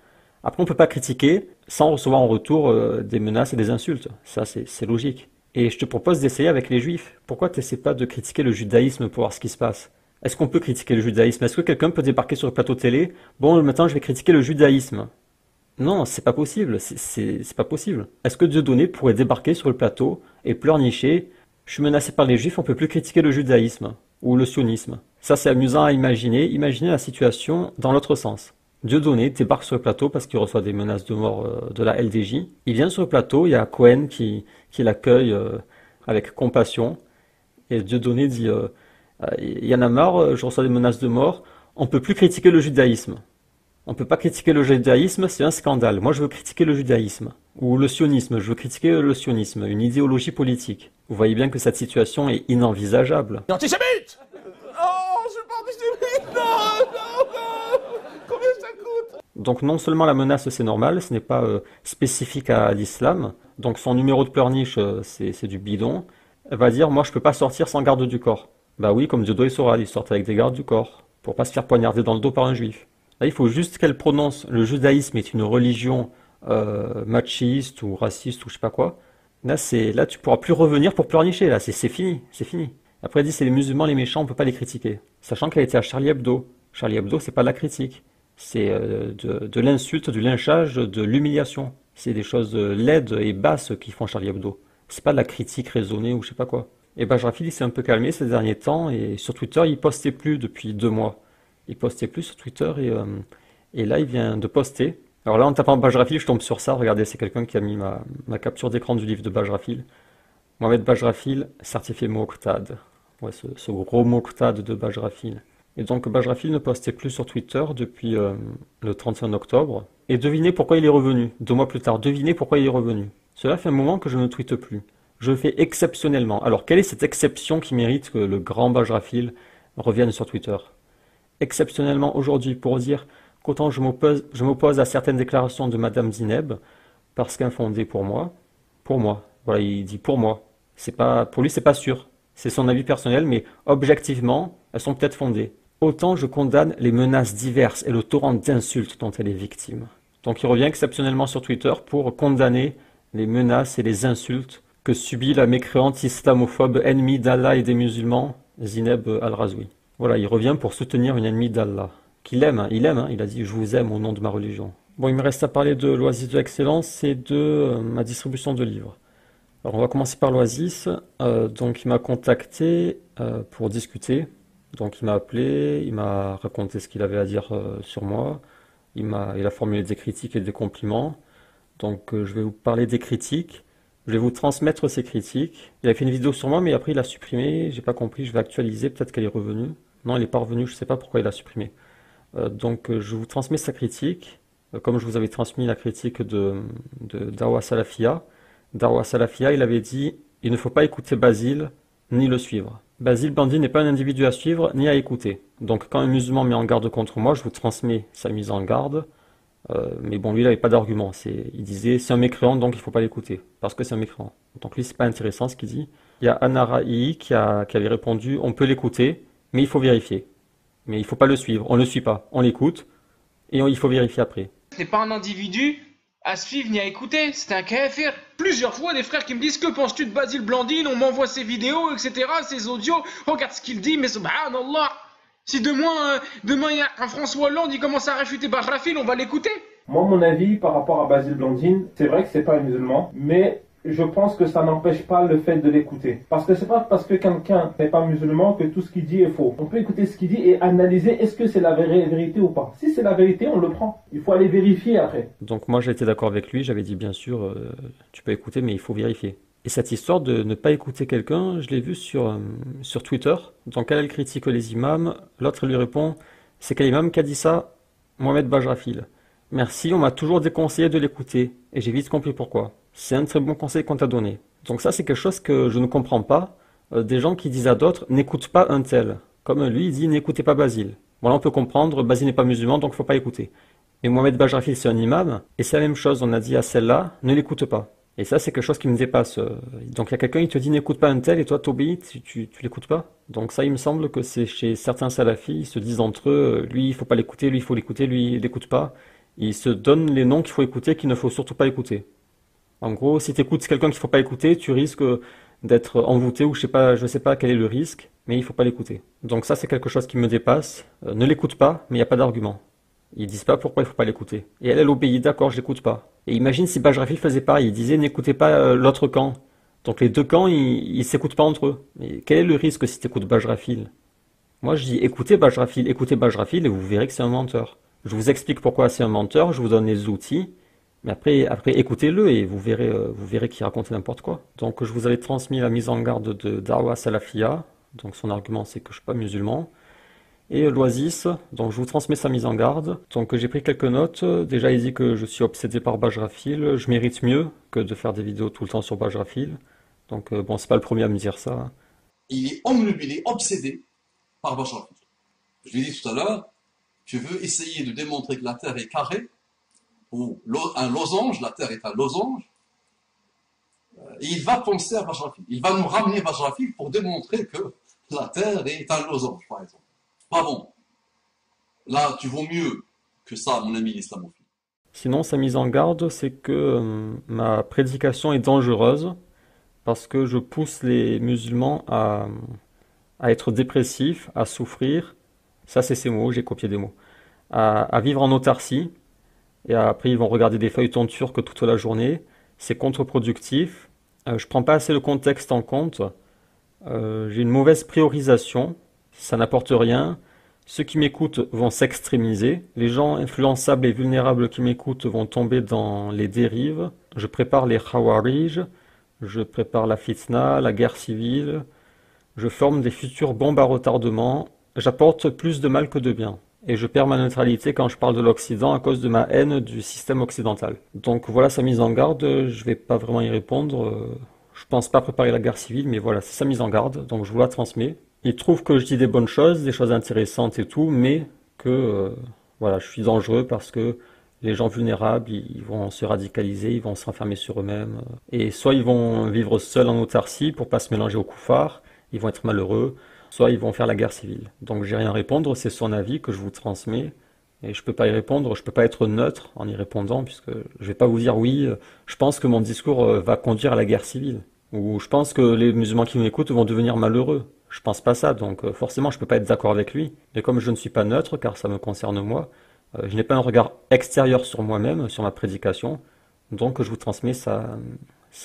Après on peut pas critiquer sans recevoir en retour des menaces et des insultes. Ça c'est logique. Et je te propose d'essayer avec les juifs. Pourquoi t'essaies pas de critiquer le judaïsme pour voir ce qui se passe? Est-ce qu'on peut critiquer le judaïsme? Est-ce que quelqu'un peut débarquer sur le plateau télé? Bon, maintenant je vais critiquer le judaïsme. Non, c'est pas possible. C'est pas possible. Est-ce que Dieudonné pourrait débarquer sur le plateau et pleurnicher? Je suis menacé par les juifs, on peut plus critiquer le judaïsme ou le sionisme. Ça c'est amusant à imaginer. Imaginez la situation dans l'autre sens. Dieudonné débarque sur le plateau parce qu'il reçoit des menaces de mort de la LDJ. Il vient sur le plateau, il y a Cohen qui l'accueille avec compassion. Et Dieudonné dit il y en a marre, je reçois des menaces de mort, on peut plus critiquer le judaïsme. On peut pas critiquer le judaïsme, c'est un scandale. Moi je veux critiquer le judaïsme. Ou le sionisme, je veux critiquer le sionisme, une idéologie politique. Vous voyez bien que cette situation est inenvisageable. Antisémite! Oh, je suis pas antisémite! Non! Combien ça coûte? Donc non seulement la menace c'est normal, ce n'est pas spécifique à l'islam. Donc son numéro de pleurniche c'est du bidon. Elle va dire moi je peux pas sortir sans garde du corps. Bah oui, comme Diodo et Soral, ils sortent avec des gardes du corps. Pour pas se faire poignarder dans le dos par un juif. Là il faut juste qu'elle prononce le judaïsme est une religion machiste ou raciste ou je sais pas quoi. Là tu pourras plus revenir pour pleurnicher, là c'est fini, c'est fini. Après elle dit c'est les musulmans les méchants, on peut pas les critiquer. Sachant qu'elle était à Charlie Hebdo. Charlie Hebdo c'est pas de la critique, c'est de l'insulte, du lynchage, de l'humiliation. C'est des choses laides et basses qui font Charlie Hebdo. C'est pas de la critique raisonnée ou je sais pas quoi. Et Bajrafil il s'est un peu calmé ces derniers temps et sur Twitter il postait plus depuis 2 mois. Il postait plus sur Twitter et là il vient de poster. Alors là en tapant Bajrafil je tombe sur ça, regardez c'est quelqu'un qui a mis ma capture d'écran du livre de Bajrafil. Mohamed Bajrafil, certifié Moqtad. Ouais, ce gros Moqtad de Bajrafil. Et donc Bajrafil ne postait plus sur Twitter depuis le 31 octobre. Et devinez pourquoi il est revenu, 2 mois plus tard, devinez pourquoi il est revenu. Cela fait un moment que je ne tweete plus. Je le fais exceptionnellement. Alors quelle est cette exception qui mérite que le grand Bajrafil revienne sur Twitter? Exceptionnellement aujourd'hui pour dire qu'autant je m'oppose à certaines déclarations de Madame Zineb, parce qu'infondées pour moi. Voilà, il dit pour moi. Pour lui, c'est pas sûr. C'est son avis personnel, mais objectivement, elles sont peut-être fondées. Autant je condamne les menaces diverses et le torrent d'insultes dont elle est victime. Donc il revient exceptionnellement sur Twitter pour condamner les menaces et les insultes que subit la mécréante islamophobe ennemie d'Allah et des musulmans, Zineb Al-Razoui. Voilà, il revient pour soutenir une ennemie d'Allah. Qu'il aime, il a dit « je vous aime au nom de ma religion ». Bon, il me reste à parler de l'Oasis de l'excellence et de ma distribution de livres. Alors on va commencer par l'Oasis. Donc il m'a contacté pour discuter. Donc il m'a appelé, il m'a raconté ce qu'il avait à dire sur moi. Il a formulé des critiques et des compliments. Donc je vais vous parler des critiques. Je vais vous transmettre ces critiques. Il a fait une vidéo sur moi, mais après il a supprimé. J'ai pas compris, je vais actualiser, peut-être qu'elle est revenue. Non, elle n'est pas revenue, je ne sais pas pourquoi il a supprimé. Donc je vous transmets sa critique, comme je vous avais transmis la critique de Dawa Salafia. Dawa Salafia, il avait dit « Il ne faut pas écouter Basile, ni le suivre. Basile Bandi n'est pas un individu à suivre, ni à écouter. Donc quand un musulman met en garde contre moi, je vous transmets sa mise en garde. Mais bon, lui, il n'avait pas d'argument. Il disait « C'est un mécréant, donc il ne faut pas l'écouter, parce que c'est un mécréant. » Donc lui, c'est pas intéressant ce qu'il dit. Il y a Anara'i qui avait répondu « On peut l'écouter, mais il faut vérifier. Mais il ne faut pas le suivre, on ne le suit pas. On l'écoute, et il faut vérifier après. » Ce n'est pas un individu Asfif n'y a écouté, c'était un kafir. Plusieurs fois, des frères qui me disent que penses-tu de Basile Blandine, on m'envoie ses vidéos, etc., ses audios, regarde ce qu'il dit, mais subhanallah. Si demain il y a un François Hollande, il commence à réfuter Bajrafil, on va l'écouter. Moi, mon avis par rapport à Basile Blandine, c'est vrai que c'est pas un musulman, mais je pense que ça n'empêche pas le fait de l'écouter. Parce que c'est pas parce que quelqu'un n'est pas musulman que tout ce qu'il dit est faux. On peut écouter ce qu'il dit et analyser est-ce que c'est la vérité ou pas. Si c'est la vérité, on le prend. Il faut aller vérifier après. Donc moi j'étais d'accord avec lui, j'avais dit bien sûr, tu peux écouter mais il faut vérifier. Et cette histoire de ne pas écouter quelqu'un, je l'ai vu sur Twitter. Donc elle critique les imams, l'autre lui répond, c'est quel imam qui a dit ça? Mohamed Bajrafil. Merci, on m'a toujours déconseillé de l'écouter, et j'ai vite compris pourquoi. C'est un très bon conseil qu'on t'a donné. Donc ça, c'est quelque chose que je ne comprends pas. Des gens qui disent à d'autres, n'écoute pas un tel. Comme lui, il dit, n'écoutez pas Basile. Bon, là, on peut comprendre, Basile n'est pas musulman, donc il ne faut pas écouter. Mais Mohamed Bajrafil, c'est un imam, et c'est la même chose, on a dit à celle-là, ne l'écoute pas. Et ça, c'est quelque chose qui me dépasse. Donc il y a quelqu'un qui te dit, n'écoute pas un tel, et toi, t'obéis, tu l'écoutes pas. Donc ça, il me semble que c'est chez certains salafis, ils se disent entre eux, lui, il faut pas l'écouter, lui, il faut l'écouter, lui, il l'écoute pas. Ils se donnent les noms qu'il faut écouter, qu'il ne faut surtout pas écouter. En gros, si tu écoutes quelqu'un qu'il ne faut pas écouter, tu risques d'être envoûté ou je sais pas quel est le risque, mais il ne faut pas l'écouter. Donc ça, c'est quelque chose qui me dépasse. Ne l'écoute pas, mais il n'y a pas d'argument. Ils disent pas pourquoi il ne faut pas l'écouter. Et elle obéit, d'accord, je l'écoute pas. Et imagine si Bajrafil faisait pareil, il disait n'écoutez pas l'autre camp. Donc les deux camps, ils s'écoutent pas entre eux. Mais quel est le risque si tu écoutes Bajrafil? Moi, je dis écoutez Bajrafil et vous verrez que c'est un menteur. Je vous explique pourquoi c'est un menteur, je vous donne les outils. Mais après écoutez-le et vous verrez qu'il raconte n'importe quoi. Donc je vous avais transmis la mise en garde de Darwa Salafia. Donc son argument c'est que je ne suis pas musulman. Et l'Oasis, donc je vous transmets sa mise en garde. Donc j'ai pris quelques notes. Déjà il dit que je suis obsédé par Bajrafil. Je mérite mieux que de faire des vidéos tout le temps sur Bajrafil. Donc bon, c'est pas le premier à me dire ça. Il est omnubilé, obsédé par Bajrafil. Je l'ai dit tout à l'heure, tu veux essayer de démontrer que la Terre est carrée, ou un losange, la Terre est un losange, et il va penser à Bajrafil. Il va nous ramener Bajrafil pour démontrer que la Terre est un losange, par exemple. Pas bon. Là, tu vaux mieux que ça, mon ami islamophile. Sinon, sa mise en garde, c'est que ma prédication est dangereuse parce que je pousse les musulmans à être dépressifs, à souffrir. Ça, c'est ces mots, j'ai copié des mots. À vivre en autarcie. Et après, ils vont regarder des feuilletons turcs toute la journée. C'est contre-productif. Je prends pas assez le contexte en compte. J'ai une mauvaise priorisation. Ça n'apporte rien. Ceux qui m'écoutent vont s'extrémiser. Les gens influençables et vulnérables qui m'écoutent vont tomber dans les dérives. Je prépare les khawarij. Je prépare la fitna, la guerre civile. Je forme des futures bombes à retardement. J'apporte plus de mal que de bien. Et je perds ma neutralité quand je parle de l'Occident à cause de ma haine du système occidental. Donc voilà sa mise en garde, je vais pas vraiment y répondre. Je pense pas préparer la guerre civile, mais voilà, c'est sa mise en garde, donc je vous la transmets. Il trouve que je dis des bonnes choses, des choses intéressantes et tout, mais que voilà, je suis dangereux parce que les gens vulnérables, ils vont se radicaliser, ils vont se renfermer sur eux-mêmes. Et soit ils vont vivre seuls en autarcie pour pas se mélanger aux koufars, ils vont être malheureux, soit ils vont faire la guerre civile. Donc j'ai rien à répondre, c'est son avis que je vous transmets. Et je peux pas y répondre, je peux pas être neutre en y répondant, puisque je vais pas vous dire oui, je pense que mon discours va conduire à la guerre civile. Ou je pense que les musulmans qui m'écoutent vont devenir malheureux. Je pense pas ça, donc forcément je peux pas être d'accord avec lui. Mais comme je ne suis pas neutre, car ça me concerne moi, je n'ai pas un regard extérieur sur moi-même, sur ma prédication, donc je vous transmets sa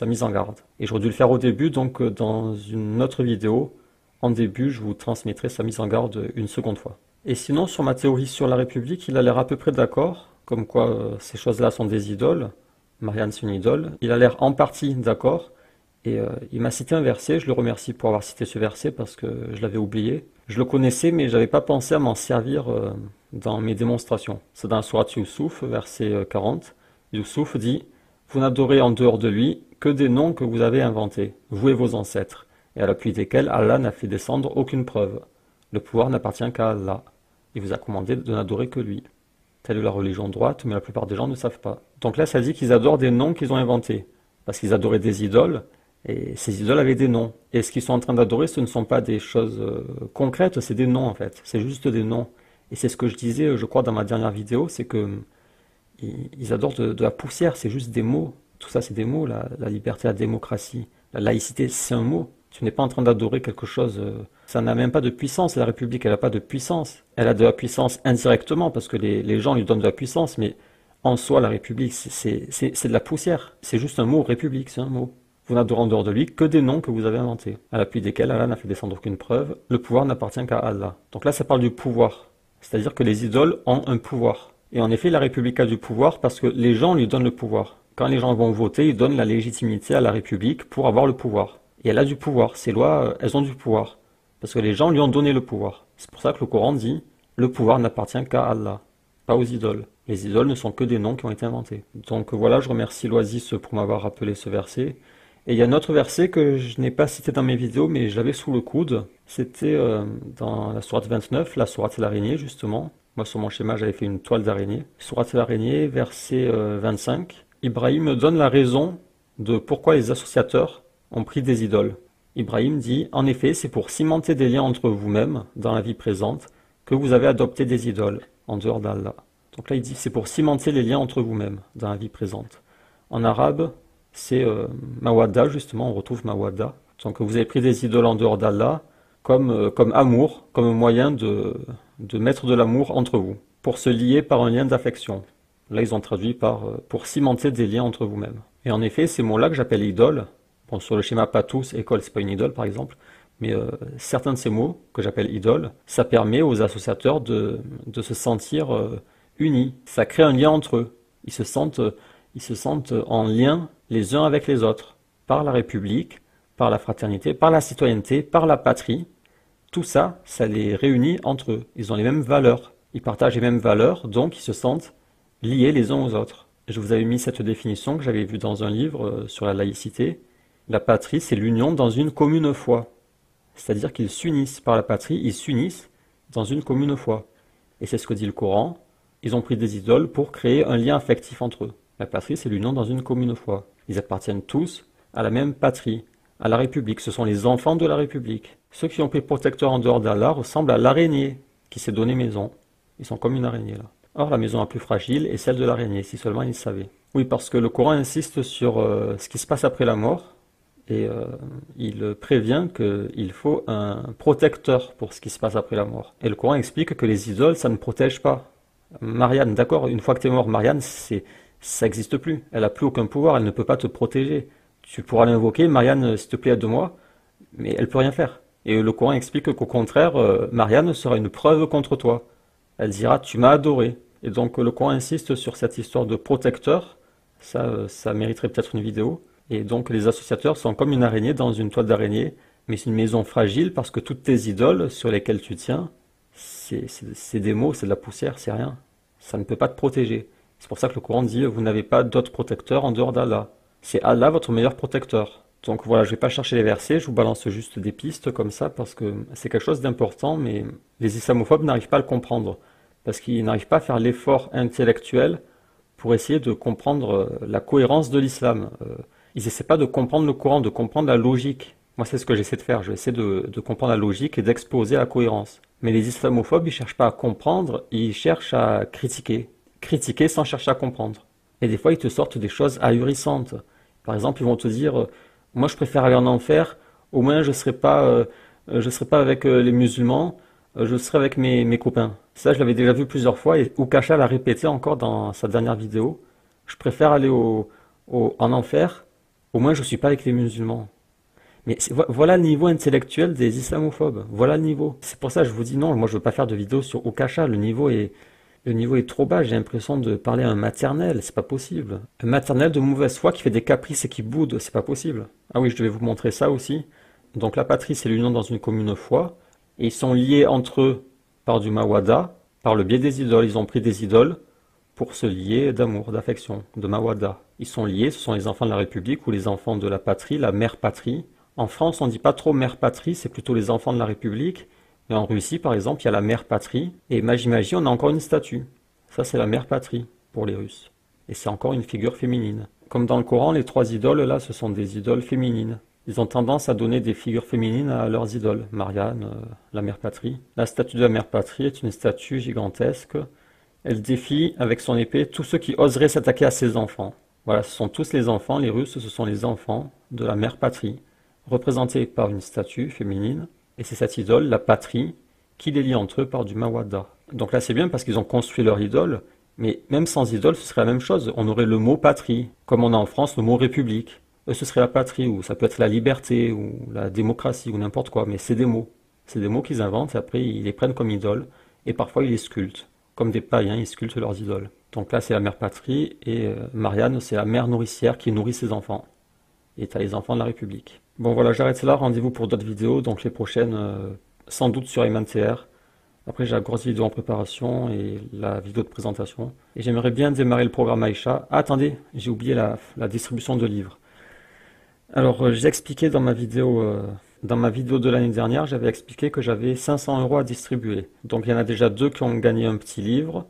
mise en garde. Et j'aurais dû le faire au début, donc dans une autre vidéo, en début, je vous transmettrai sa mise en garde une seconde fois. Et sinon, sur ma théorie sur la République, il a l'air à peu près d'accord, comme quoi ces choses-là sont des idoles. Marianne, c'est une idole. Il a l'air en partie d'accord, et il m'a cité un verset, je le remercie pour avoir cité ce verset, parce que je l'avais oublié. Je le connaissais, mais je n'avais pas pensé à m'en servir dans mes démonstrations. C'est dans la sourate Youssouf, verset 40. Youssouf dit « Vous n'adorez en dehors de lui que des noms que vous avez inventés, vous et vos ancêtres. » et à l'appui desquels Allah n'a fait descendre aucune preuve. Le pouvoir n'appartient qu'à Allah. Il vous a commandé de n'adorer que lui. Telle est la religion droite, mais la plupart des gens ne savent pas. Donc là, ça dit qu'ils adorent des noms qu'ils ont inventés. Parce qu'ils adoraient des idoles, et ces idoles avaient des noms. Et ce qu'ils sont en train d'adorer, ce ne sont pas des choses concrètes, c'est des noms en fait. C'est juste des noms. Et c'est ce que je disais, je crois, dans ma dernière vidéo, c'est que ils adorent de la poussière, c'est juste des mots. Tout ça, c'est des mots, la liberté, la démocratie. La laïcité, c'est un mot. Tu n'es pas en train d'adorer quelque chose. Ça n'a même pas de puissance. La République, elle n'a pas de puissance. Elle a de la puissance indirectement, parce que les gens lui donnent de la puissance, mais en soi, la République, c'est de la poussière. C'est juste un mot, République, c'est un mot. Vous n'adorez en dehors de lui que des noms que vous avez inventés, à l'appui desquels Allah n'a fait descendre aucune preuve. Le pouvoir n'appartient qu'à Allah. Donc là, ça parle du pouvoir. C'est-à-dire que les idoles ont un pouvoir. Et en effet, la République a du pouvoir parce que les gens lui donnent le pouvoir. Quand les gens vont voter, ils donnent la légitimité à la République pour avoir le pouvoir. Et elle a du pouvoir. Ces lois, elles ont du pouvoir. Parce que les gens lui ont donné le pouvoir. C'est pour ça que le Coran dit « Le pouvoir n'appartient qu'à Allah, pas aux idoles ». Les idoles ne sont que des noms qui ont été inventés. Donc voilà, je remercie l'Oasis pour m'avoir rappelé ce verset. Et il y a un autre verset que je n'ai pas cité dans mes vidéos, mais je l'avais sous le coude. C'était dans la sourate 29, la sourate l'araignée justement. Moi sur mon schéma, j'avais fait une toile d'araignée. Sourate l'araignée, verset 25. Ibrahim donne la raison de pourquoi les associateurs ont pris des idoles. Ibrahim dit, en effet, c'est pour cimenter des liens entre vous-mêmes, dans la vie présente, que vous avez adopté des idoles, en dehors d'Allah. Donc là, il dit, c'est pour cimenter les liens entre vous-mêmes, dans la vie présente. En arabe, c'est mawadda, justement, on retrouve mawadda. Donc vous avez pris des idoles en dehors d'Allah, comme amour, comme moyen de mettre de l'amour entre vous, pour se lier par un lien d'affection. Là, ils ont traduit par pour cimenter des liens entre vous-mêmes. Et en effet, ces mots-là que j'appelle idole, bon, sur le schéma pas tous, école, c'est pas une idole par exemple, mais certains de ces mots que j'appelle idole, ça permet aux associateurs de se sentir unis. Ça crée un lien entre eux. Ils se sentent en lien les uns avec les autres, par la République, par la fraternité, par la citoyenneté, par la patrie. Tout ça, ça les réunit entre eux. Ils ont les mêmes valeurs. Ils partagent les mêmes valeurs, donc ils se sentent liés les uns aux autres. Je vous avais mis cette définition que j'avais vue dans un livre sur la laïcité. La patrie, c'est l'union dans une commune foi. C'est-à-dire qu'ils s'unissent par la patrie, ils s'unissent dans une commune foi. Et c'est ce que dit le Coran. Ils ont pris des idoles pour créer un lien affectif entre eux. La patrie, c'est l'union dans une commune foi. Ils appartiennent tous à la même patrie, à la République. Ce sont les enfants de la République. Ceux qui ont pris protecteur en dehors d'Allah ressemblent à l'araignée qui s'est donné maison. Ils sont comme une araignée là. Or, la maison la plus fragile est celle de l'araignée, si seulement ils savaient. Oui, parce que le Coran insiste sur ce qui se passe après la mort, et il prévient qu'il faut un protecteur pour ce qui se passe après la mort. Et le Coran explique que les idoles, ça ne protège pas. Marianne, d'accord, une fois que tu es mort, Marianne, ça n'existe plus. Elle n'a plus aucun pouvoir, elle ne peut pas te protéger. Tu pourras l'invoquer, Marianne, s'il te plaît, aide-moi, mais elle peut rien faire. Et le Coran explique qu'au contraire, Marianne sera une preuve contre toi. Elle dira, tu m'as adoré. Et donc le Coran insiste sur cette histoire de protecteur. Ça mériterait peut-être une vidéo. Et donc les associateurs sont comme une araignée dans une toile d'araignée, mais c'est une maison fragile parce que toutes tes idoles sur lesquelles tu tiens, c'est des mots, c'est de la poussière, c'est rien. Ça ne peut pas te protéger. C'est pour ça que le Coran dit, vous n'avez pas d'autre protecteur en dehors d'Allah. C'est Allah votre meilleur protecteur. Donc voilà, je ne vais pas chercher les versets, je vous balance juste des pistes comme ça parce que c'est quelque chose d'important, mais les islamophobes n'arrivent pas à le comprendre. Parce qu'ils n'arrivent pas à faire l'effort intellectuel pour essayer de comprendre la cohérence de l'islam. Ils n'essaient pas de comprendre le Coran, de comprendre la logique. Moi, c'est ce que j'essaie de faire. J'essaie de comprendre la logique et d'exposer la cohérence. Mais les islamophobes, ils cherchent pas à comprendre, ils cherchent à critiquer. Critiquer sans chercher à comprendre. Et des fois, ils te sortent des choses ahurissantes. Par exemple, ils vont te dire, moi, je préfère aller en enfer, au moins, je serai pas avec les musulmans, je serai avec mes copains. Ça, je l'avais déjà vu plusieurs fois, et Ukasha l'a répété encore dans sa dernière vidéo. Je préfère aller en enfer, au moins je ne suis pas avec les musulmans. Mais voilà le niveau intellectuel des islamophobes. Voilà le niveau. C'est pour ça que je vous dis non, moi je ne veux pas faire de vidéo sur Ukasha. Le niveau est trop bas. J'ai l'impression de parler à un maternel. C'est pas possible. Un maternel de mauvaise foi qui fait des caprices et qui boude. C'est pas possible. Ah oui, je devais vous montrer ça aussi. Donc la patrie, c'est l'union dans une commune foi. Et ils sont liés entre eux par du mawadda, par le biais des idoles. Ils ont pris des idoles pour se lier d'amour, d'affection, de mawadda. Ils sont liés, ce sont les enfants de la République ou les enfants de la patrie, la mère patrie. En France, on ne dit pas trop mère patrie, c'est plutôt les enfants de la République. Mais en Russie, par exemple, il y a la mère patrie. Et magie, on a encore une statue. Ça, c'est la mère patrie pour les Russes. Et c'est encore une figure féminine. Comme dans le Coran, les 3 idoles, là, ce sont des idoles féminines. Ils ont tendance à donner des figures féminines à leurs idoles. Marianne, la mère patrie. La statue de la mère patrie est une statue gigantesque Elle défie avec son épée tous ceux qui oseraient s'attaquer à ses enfants. Voilà, ce sont tous les enfants, les Russes, ce sont les enfants de la mère patrie, représentés par une statue féminine, et c'est cette idole, la patrie, qui les lie entre eux par du Mawadda. Donc là c'est bien parce qu'ils ont construit leur idole, mais même sans idole ce serait la même chose, on aurait le mot patrie, comme on a en France le mot république. Eux ce serait la patrie, ou ça peut être la liberté, ou la démocratie, ou n'importe quoi, mais c'est des mots. C'est des mots qu'ils inventent et après ils les prennent comme idoles, et parfois ils les sculptent. Comme des païens, ils sculptent leurs idoles. Donc là c'est la mère patrie, et Marianne c'est la mère nourricière qui nourrit ses enfants. Et t'as les enfants de la République. Bon voilà, j'arrête là, rendez-vous pour d'autres vidéos, donc les prochaines sans doute sur Ayman TR. Après j'ai la grosse vidéo en préparation et la vidéo de présentation. Et j'aimerais bien démarrer le programme Aïcha. Ah attendez, j'ai oublié la distribution de livres. Alors j'ai expliqué dans ma vidéo de l'année dernière, j'avais expliqué que j'avais 500 € à distribuer. Donc il y en a déjà 2 qui ont gagné un petit livre.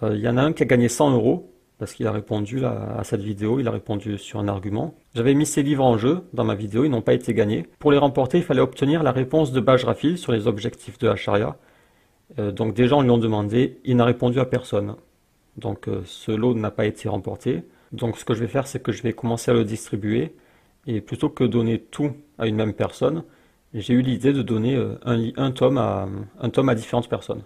Il y en a un qui a gagné 100 € parce qu'il a répondu à cette vidéo, il a répondu sur un argument. J'avais mis ces livres en jeu dans ma vidéo, ils n'ont pas été gagnés. Pour les remporter, il fallait obtenir la réponse de Bajrafil sur les objectifs de la charia. Donc des gens lui ont demandé, il n'a répondu à personne. Donc ce lot n'a pas été remporté. Donc ce que je vais faire, c'est que je vais commencer à le distribuer. Et plutôt que donner tout à une même personne, j'ai eu l'idée de donner un tome à différentes personnes.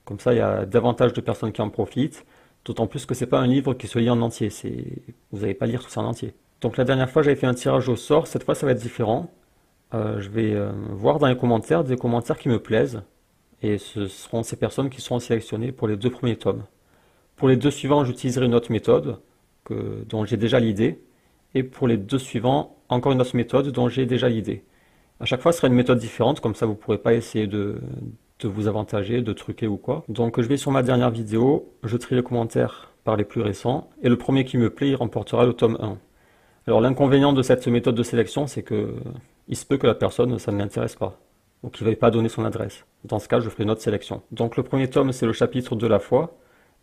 Comme ça, il y a davantage de personnes qui en profitent. D'autant plus que c'est pas un livre qui se lit en entier, vous n'allez pas lire tout ça en entier. Donc la dernière fois j'avais fait un tirage au sort, cette fois ça va être différent. Je vais voir dans les commentaires des commentaires qui me plaisent, et ce seront ces personnes qui seront sélectionnées pour les 2 premiers tomes. Pour les 2 suivants, j'utiliserai une autre méthode dont j'ai déjà l'idée, et pour les 2 suivants, encore une autre méthode dont j'ai déjà l'idée. À chaque fois ce sera une méthode différente, comme ça vous ne pourrez pas essayer de vous avantager, de truquer ou quoi. Donc je vais sur ma dernière vidéo, je trie les commentaires par les plus récents, et le premier qui me plaît, il remportera le tome 1. Alors l'inconvénient de cette méthode de sélection, c'est que il se peut que la personne, ça ne l'intéresse pas, ou qu'il ne veuille pas donner son adresse. Dans ce cas, je ferai une autre sélection. Donc le premier tome, c'est le chapitre de la foi,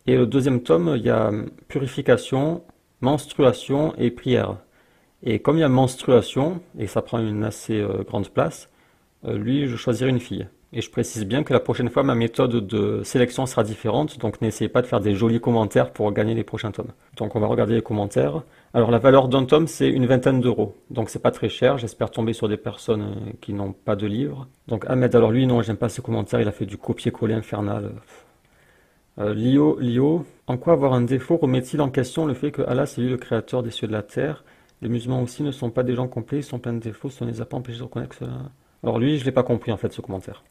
et le deuxième tome, il y a purification, menstruation et prière. Et comme il y a menstruation, et ça prend une assez grande place, lui, je choisirai une fille. Et je précise bien que la prochaine fois, ma méthode de sélection sera différente, donc n'essayez pas de faire des jolis commentaires pour gagner les prochains tomes. Donc on va regarder les commentaires. Alors la valeur d'un tome, c'est une vingtaine d'euros, donc c'est pas très cher, j'espère tomber sur des personnes qui n'ont pas de livre. Donc Ahmed, alors lui, non, j'aime pas ses commentaires, il a fait du copier-coller infernal. Lio, en quoi avoir un défaut remet-il en question le fait que Allah c'est lui le créateur des cieux et de la terre? Les musulmans aussi ne sont pas des gens complets, ils sont pleins de défauts, ça ne les a pas empêchés de reconnaître cela. Alors lui, je l'ai pas compris en fait ce commentaire.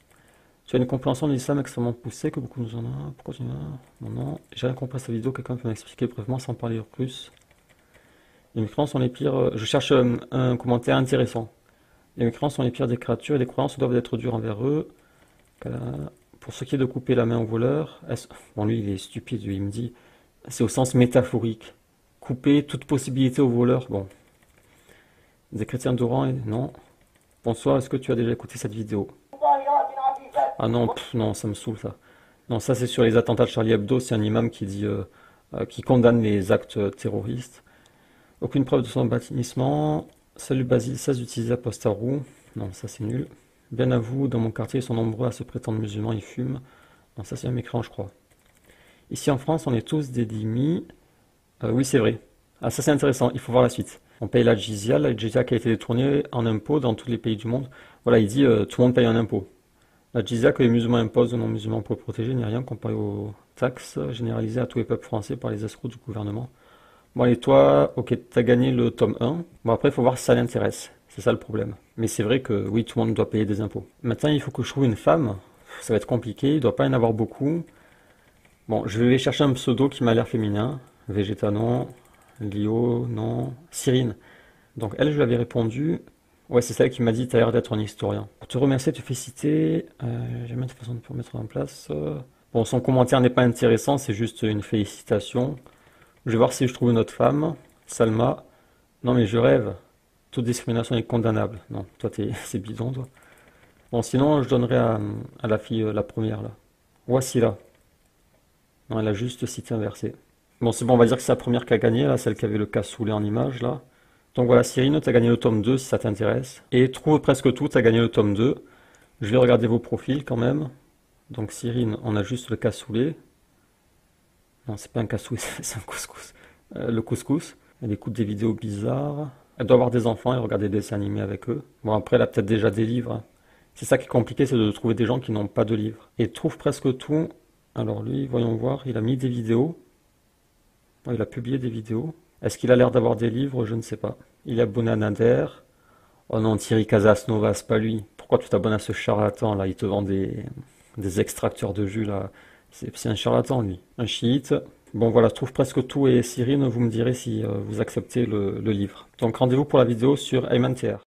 Tu as une compréhension de l'islam extrêmement poussée que beaucoup nous en ont. Pourquoi tu n'as... Non, j'ai rien compris à cette vidéo, quelqu'un peut m'expliquer brièvement sans parler plus. Les mécréants sont les pires... Je cherche un commentaire intéressant. Les mécréants sont les pires des créatures et les croyances doivent être dures envers eux. Pour ce qui est de couper la main au voleur... Bon lui il est stupide, lui, il me dit... C'est au sens métaphorique. Couper toute possibilité au voleur, bon. Des chrétiens d'Oran, non. Bonsoir, est-ce que tu as déjà écouté cette vidéo? Ah non, non, ça me saoule ça. Non, ça c'est sur les attentats de Charlie Hebdo, c'est un imam qui dit, qui condamne les actes terroristes. Aucune preuve de son baptisement. Salut Basile, 16 utilisé à Postarou. Non, ça c'est nul. Bien à vous, dans mon quartier, ils sont nombreux à se prétendre musulmans, ils fument. Non, ça c'est un mécréant, je crois. Ici en France, on est tous des dhimmis. Oui, c'est vrai. Ah, ça c'est intéressant, il faut voir la suite. On paye la jizya qui a été détournée en impôts dans tous les pays du monde. Voilà, il dit tout le monde paye un impôt. La jizya que les musulmans imposent aux non-musulmans pour protéger n'est rien comparé aux taxes généralisées à tous les peuples français par les escrocs du gouvernement. Bon allez, toi, ok, t'as gagné le tome 1. Bon après, il faut voir si ça l'intéresse. C'est ça le problème. Mais c'est vrai que oui, tout le monde doit payer des impôts. Maintenant, il faut que je trouve une femme. Ça va être compliqué, il ne doit pas y en avoir beaucoup. Bon, je vais chercher un pseudo qui m'a l'air féminin. Vegeta, non. Lio, non. Cyrine. Donc elle, je lui avais répondu... Ouais, c'est celle qui m'a dit, t'as l'air d'être un historien. Pour te remercier, te féliciter, j'ai même une façon de te mettre en place. Bon, son commentaire n'est pas intéressant, c'est juste une félicitation. Je vais voir si je trouve une autre femme. Salma. Non mais je rêve. Toute discrimination est condamnable. Non, toi c'est bidon, toi. Bon, sinon, je donnerai à la fille, la première, là. Voici là. Non, elle a juste cité un verset. Bon, c'est bon, on va dire que c'est la première qui a gagné, là, celle qui avait le cassoulet en image, là. Donc voilà, Cyrine, tu as gagné le tome 2 si ça t'intéresse. Et trouve presque tout, tu as gagné le tome 2. Je vais regarder vos profils quand même. Donc Cyrine, on a juste le cassoulet. Non, c'est pas un cassouille, c'est un couscous. Le couscous. Elle écoute des vidéos bizarres. Elle doit avoir des enfants et regarder des dessins animés avec eux. Bon, après, elle a peut-être déjà des livres. C'est ça qui est compliqué, c'est de trouver des gens qui n'ont pas de livres. Et trouve presque tout. Alors lui, voyons voir, il a mis des vidéos. Il a publié des vidéos. Est-ce qu'il a l'air d'avoir des livres? Je ne sais pas. Il est abonné à Nader. Oh non, Thierry Casasnova, c'est pas lui. Pourquoi tu t'abonnes à ce charlatan là? Il te vend des extracteurs de jus là. C'est un charlatan lui. Un chiite. Bon voilà, je trouve presque tout et Cyrine, vous me direz si vous acceptez le livre. Donc rendez-vous pour la vidéo sur Ayman TR.